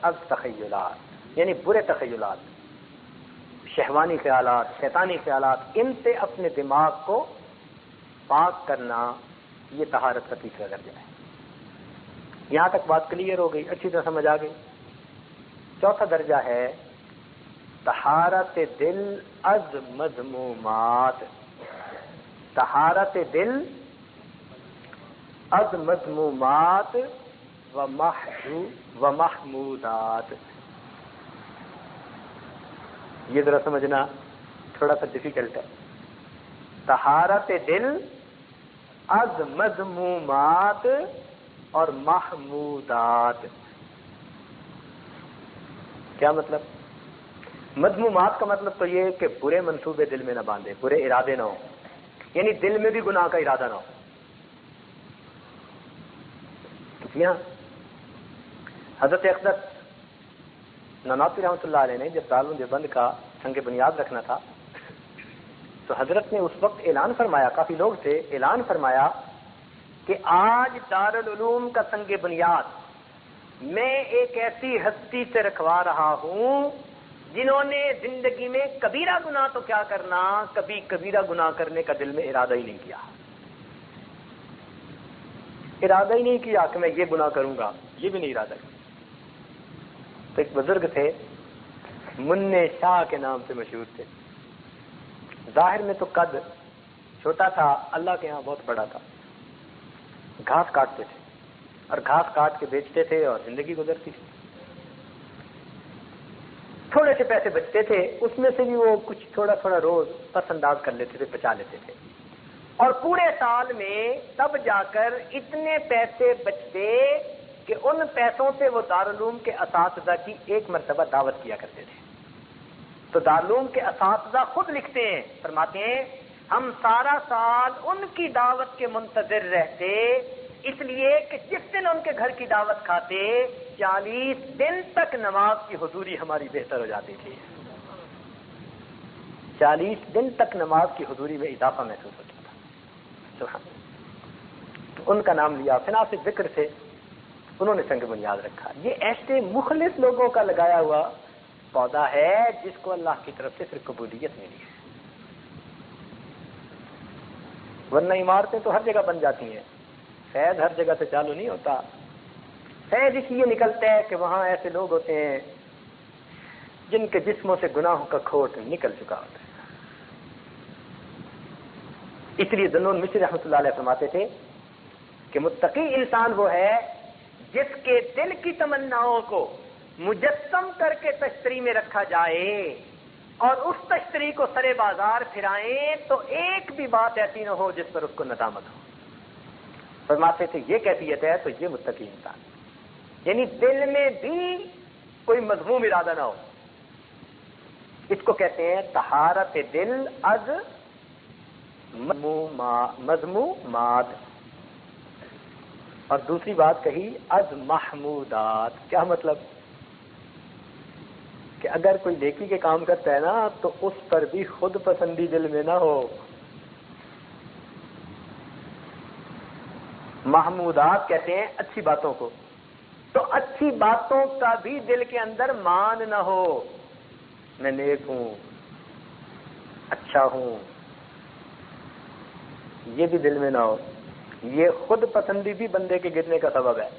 از تخیلات، یعنی برے تخیلات، شہوانی خیالات، شیطانی خیالات، ان سے اپنے دماغ کو پاک کرنا، یہ طہارت کا تیسرا درجہ ہے. یہاں تک بات کلیئر ہو گئی، اچھی طرح سمجھ آ گئی. چوتھا درجہ ہے طہارت دل از مذمومات. طہارت دل از مذمومات و محمودات. یہ ذرا سمجھنا تھوڑا سا ڈیفیکلٹ ہے. طہارت دل از مذمومات اور محمودات. کیا مطلب؟ مذمومات کا مطلب تو یہ کہ برے منصوبے دل میں نہ باندھے، برے ارادے نہ ہو، یعنی دل میں بھی گناہ کا ارادہ نہ ہو. یہاں حضرت اقدس نانوتوی رحمۃ اللہ علیہ نے جب دارالعلوم دیوبند کا سنگ بنیاد رکھنا تھا تو حضرت نے اس وقت اعلان فرمایا، کافی لوگ تھے، اعلان فرمایا کہ آج دارالعلوم کا سنگ بنیاد میں ایک ایسی ہستی سے رکھوا رہا ہوں جنہوں نے زندگی میں کبیرہ گناہ تو کیا کرنا، کبھی کبیرہ گناہ کرنے کا دل میں ارادہ ہی نہیں کیا. ارادہ ہی نہیں کیا کہ میں یہ گناہ کروں گا، یہ بھی نہیں ارادہ کیا. تو ایک بزرگ تھے، منع شاہ کے نام سے مشہور تھے. ظاہر میں تو قد چھوٹا تھا، اللہ کے ہاں بہت بڑا تھا. گھاس کاٹتے تھے اور گھاس کاٹ کے بیچتے تھے اور زندگی گزرتی تھی. تھوڑے سے پیسے بچتے تھے، اس میں سے بھی وہ کچھ تھوڑا تھوڑا روز پس انداز کر لیتے تھے، بچا لیتے تھے. اور پورے سال میں تب جا کر اتنے پیسے بچتے کہ ان پیسوں سے وہ دارالعلوم کے اساتذہ کی ایک مرتبہ دعوت کیا کرتے تھے. تو دارالعلوم کے اساتذہ خود لکھتے ہیں، فرماتے ہیں ہم سارا سال ان کی دعوت کے منتظر رہتے، اس لیے کہ جس دن ان کے گھر کی دعوت کھاتے 40 دن تک نماز کی حضوری ہماری بہتر ہو جاتی تھی. 40 دن تک نماز کی حضوری میں اضافہ محسوس ہوتا تھا. تو ان کا نام لیا، فناس ذکر سے انہوں نے سنگ بنیاد رکھا. یہ ایسے مخلص لوگوں کا لگایا ہوا پودا ہے جس کو اللہ کی طرف سے پھر قبولیت ملی ہے. ورنہ عمارتیں تو ہر جگہ بن جاتی ہیں، فیض ہر جگہ سے چالو نہیں ہوتا. فیض اس لیے نکلتا ہے کہ وہاں ایسے لوگ ہوتے ہیں جن کے جسموں سے گناہوں کا کھوٹ نکل چکا ہوتا ہے. اس لیے ذنون مصری رحمۃ اللہ علیہ فرماتے تھے کہ متقی انسان وہ ہے جس کے دل کی تمناؤں کو مجسم کر کے تشتری میں رکھا جائے اور اس تشتری کو سرے بازار پھرائیں تو ایک بھی بات ایسی نہ ہو جس پر اس کو ندامت ہو. فرماتے تھے یہ کیفیت ہے تو یہ متقی انسان، یعنی دل میں بھی کوئی مذموم ارادہ نہ ہو. اس کو کہتے ہیں طہارت دل از مذمومات. اور دوسری بات کہی از محمودات. کیا مطلب؟ کہ اگر کوئی نیکی کے کام کرتا ہے نا تو اس پر بھی خود پسندی دل میں نہ ہو. محمودات کہتے ہیں اچھی باتوں کو، تو اچھی باتوں کا بھی دل کے اندر مان نہ ہو، میں نیک ہوں، اچھا ہوں، یہ بھی دل میں نہ ہو. یہ خود پسندی بھی بندے کے گرنے کا سبب ہے.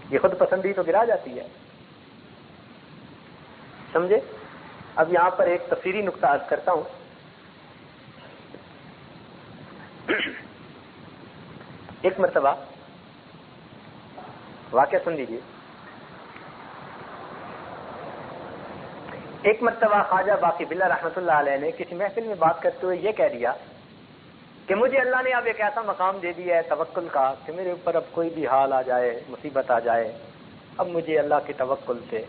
یہ خود پسندی تو گرا جاتی ہے. سمجھے؟ اب یہاں پر ایک تفصیلی نقطہ عرض کرتا ہوں. ایک مرتبہ واقعہ سن لیجیے. ایک مرتبہ خواجہ باقی باللہ رحمۃ اللہ علیہ نے کسی محفل میں بات کرتے ہوئے یہ کہہ دیا کہ مجھے اللہ نے اب ایک ایسا مقام دے دیا ہے توکل کا کہ میرے اوپر اب کوئی بھی حال آ جائے، مصیبت آ جائے، اب مجھے اللہ کے توکل سے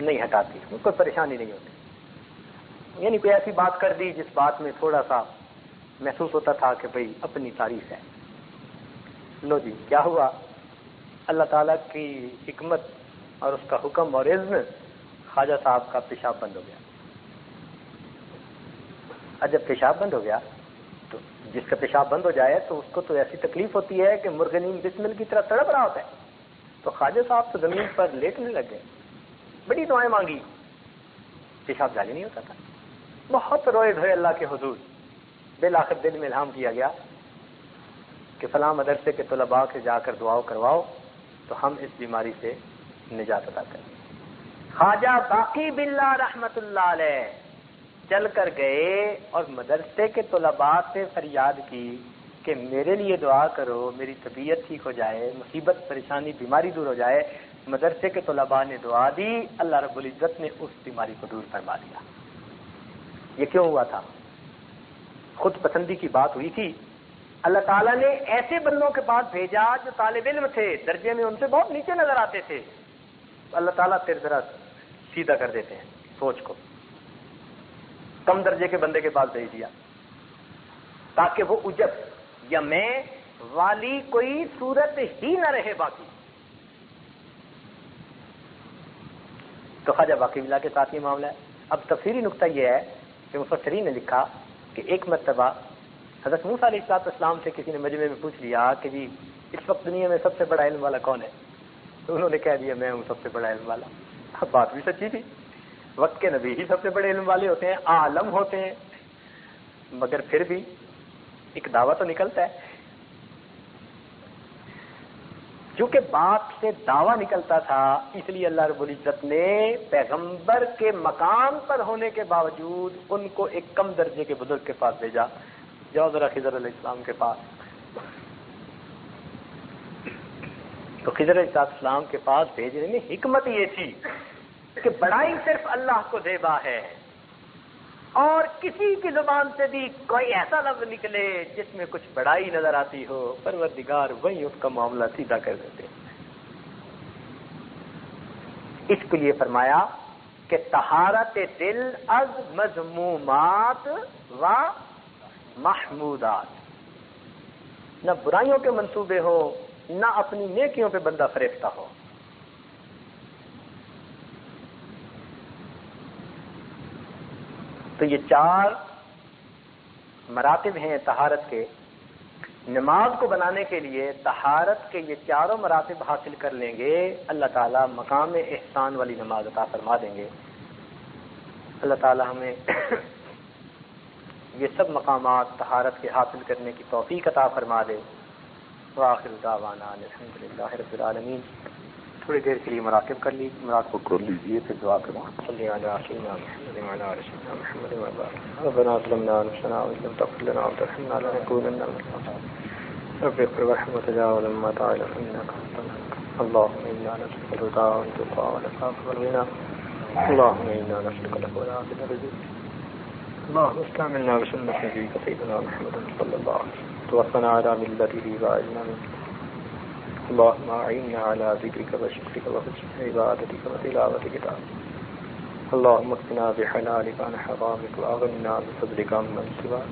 نہیں ہٹاتی، کوئی پریشانی نہیں ہوتی. یعنی کوئی ایسی بات کر دی جس بات میں تھوڑا سا محسوس ہوتا تھا کہ بھئی اپنی تعریف ہے. لو جی کیا ہوا، اللہ تعالیٰ کی حکمت اور اس کا حکم اور اذن، خواجہ صاحب کا پیشاب بند ہو گیا. اور جب پیشاب بند ہو گیا تو جس کا پیشاب بند ہو جائے تو اس کو تو ایسی تکلیف ہوتی ہے کہ مرغنین بسمل کی طرح تڑپ رہا ہوتا ہے. تو خواجہ صاحب تو زمین پر لیٹنے لگ گئے، بڑی دعائیں مانگی، پیشاب جاری نہیں ہوتا تھا. بہت روئے دھوئے اللہ کے حضور. بالآخر دل میں الہام کیا گیا کہ فلاں مدرسے کے طلباء کے جا کر دعا کرواؤ تو ہم اس بیماری سے نجات عطا کریں۔ خواجہ باقی باللہ رحمت اللہ علیہ چل کر گئے اور مدرسے کے طلباء سے فریاد کی کہ میرے لیے دعا کرو، میری طبیعت ٹھیک ہو جائے، مصیبت پریشانی بیماری دور ہو جائے۔ مدرسے کے طلباء نے دعا دی، اللہ رب العزت نے اس بیماری کو دور فرما دیا۔ یہ کیوں ہوا تھا؟ خود پسندی کی بات ہوئی تھی۔ اللہ تعالیٰ نے ایسے بندوں کے پاس بھیجا جو طالب علم تھے، درجے میں ان سے بہت نیچے نظر آتے تھے، اللہ تعالیٰ پھر ذرا سیدھا کر دیتے ہیں سوچ کو، کم درجے کے بندے کے پاس بھیج دیا تاکہ وہ عجب یا میں والی کوئی صورت ہی نہ رہے باقی۔ تو خواجہ باقی باللہ کے ساتھ یہ معاملہ ہے۔ اب تفصیلی نقطہ یہ ہے کہ مفسرین نے لکھا کہ ایک مرتبہ حضرت موسیٰ علیہ السلام سے کسی نے مجمع میں پوچھ لیا کہ جی اس وقت دنیا میں سب سے بڑا علم والا کون ہے؟ تو انہوں نے کہہ دیا میں ہوں سب سے بڑا علم والا۔ اب بات بھی سچی تھی، وقت کے نبی ہی سب سے بڑے علم والے ہوتے ہیں، عالم ہوتے ہیں، مگر پھر بھی ایک دعویٰ تو نکلتا ہے۔ چونکہ بات سے دعویٰ نکلتا تھا اس لیے اللہ رب العزت نے پیغمبر کے مقام پر ہونے کے باوجود ان کو ایک کم درجے کے بزرگ کے پاس بھیجا، جاؤ ذرا خضر علیہ السلام کے پاس۔ تو خضر علیہ السلام کے پاس بھیجنے میں حکمت یہ تھی کہ بڑائی صرف اللہ کو زیبا ہے، اور کسی کی زبان سے بھی کوئی ایسا لفظ نکلے جس میں کچھ بڑائی نظر آتی ہو، پروردگار وہیں اس کا معاملہ سیدھا کر دیتے۔ اس کے لیے فرمایا کہ طہارت دل از مذمومات و محمودات، نہ برائیوں کے منصوبے ہو نہ اپنی نیکیوں پہ بندہ فریفتہ ہو۔ تو یہ چار مراتب ہیں طہارت کے۔ نماز کو بنانے کے لیے طہارت کے یہ چاروں مراتب حاصل کر لیں گے، اللہ تعالیٰ مقام احسان والی نماز عطا فرما دیں گے۔ اللہ تعالیٰ ہمیں یہ سب مقامات طہارت کے حاصل کرنے کی توفیق عطا فرما دے۔ وآخر دعوانا الحمدللہ رب العالمین۔ تھوڑی دیر کے لیے مراقب کر لی، مراقب کر لیجیے پھر دعا کروں۔ صلی علی سیدنا محمد وعلی آل سیدنا محمد وبارک۔ ربنا ظلمنا انفسنا وان لم تغفر لنا وترحمنا لنكونن من الخاسرين۔ رب اغفر وارحم وتجاوز عما تعلم انك انت الغفور۔ اللهم انا نسألك الهدى والتقى والعفاف والغنى، اللهم انا نسألك العفو والعافية والرزق، اللهم استعملنا بسنة نبيك سيدنا محمد صلى الله عليه وسلم، توفنا على ملته وأجرنا منه، اللهم أعنا على ذكرك وشكرك وحسن عبادتك وتلاوة كتابك، اللهم اكفنا بحلالك عن حرامك وأغننا بفضلك عمن سواك،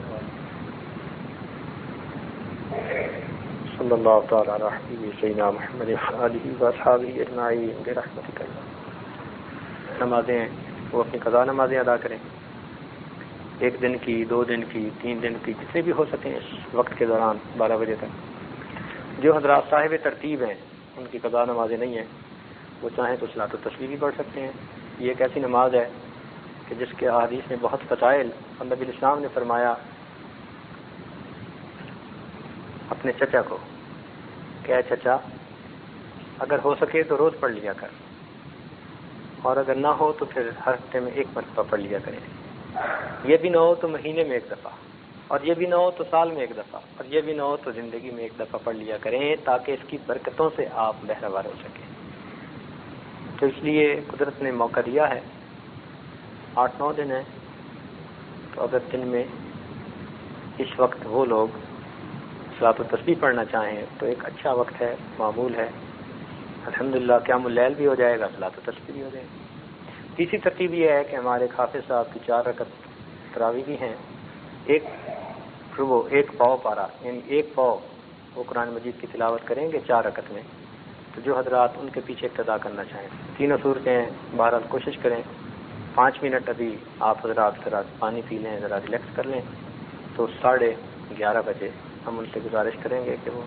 صلى الله تعالى على حبيبه سيدنا محمد وآله وأصحابه أجمعين برحمتك يا الله۔ نمازیں وہ اپنی قضا نمازیں ادا کریں، ایک دن کی، 2 دن کی، 3 دن کی، جتنے بھی ہو سکیں اس وقت کے دوران 12 بجے تک۔ جو حضرات صاحب ترتیب ہیں ان کی قضا نمازیں نہیں ہیں، وہ چاہیں تو صلاۃ التسبیح بھی پڑھ سکتے ہیں۔ یہ ایک ایسی نماز ہے کہ جس کے احادیث میں بہت فضائل، اور نبی الاسلام نے فرمایا اپنے چچا کو کہ اے چچا اگر ہو سکے تو روز پڑھ لیا کر، اور اگر نہ ہو تو پھر ہر ہفتے میں 1 مرتبہ پڑھ لیا کریں، یہ بھی نہ ہو تو مہینے میں 1 دفعہ، اور یہ بھی نہ ہو تو سال میں 1 دفعہ، اور یہ بھی نہ ہو تو زندگی میں 1 دفعہ پڑھ لیا کریں تاکہ اس کی برکتوں سے آپ بہرہوار ہو سکیں۔ تو اس لیے قدرت نے موقع دیا ہے، 8-9 دن ہیں، تو اگر دن میں اس وقت وہ لوگ صلاۃ التسبیح پڑھنا چاہیں تو ایک اچھا وقت ہے، معمول ہے۔ الحمدللہ قیام اللیل بھی ہو جائے گا، صلاۃ التسبیح بھی ہو جائے گی۔ تیسری ترتیب یہ ہے کہ ہمارے حافظ صاحب کی 4 رکعت تراویح بھی ہیں، ایک ربع، 1 پاؤ پارا، یعنی 1 پاؤ وہ قرآن مجید کی تلاوت کریں گے 4 رکعت میں۔ تو جو حضرات ان کے پیچھے اقتداء کرنا چاہیں، 3 صورتیں بہرحال کوشش کریں۔ 5 منٹ ابھی آپ حضرات ذرا پانی پی لیں، ذرا ریلیکس کر لیں، تو 11:30 بجے ہم ان سے گزارش کریں گے کہ وہ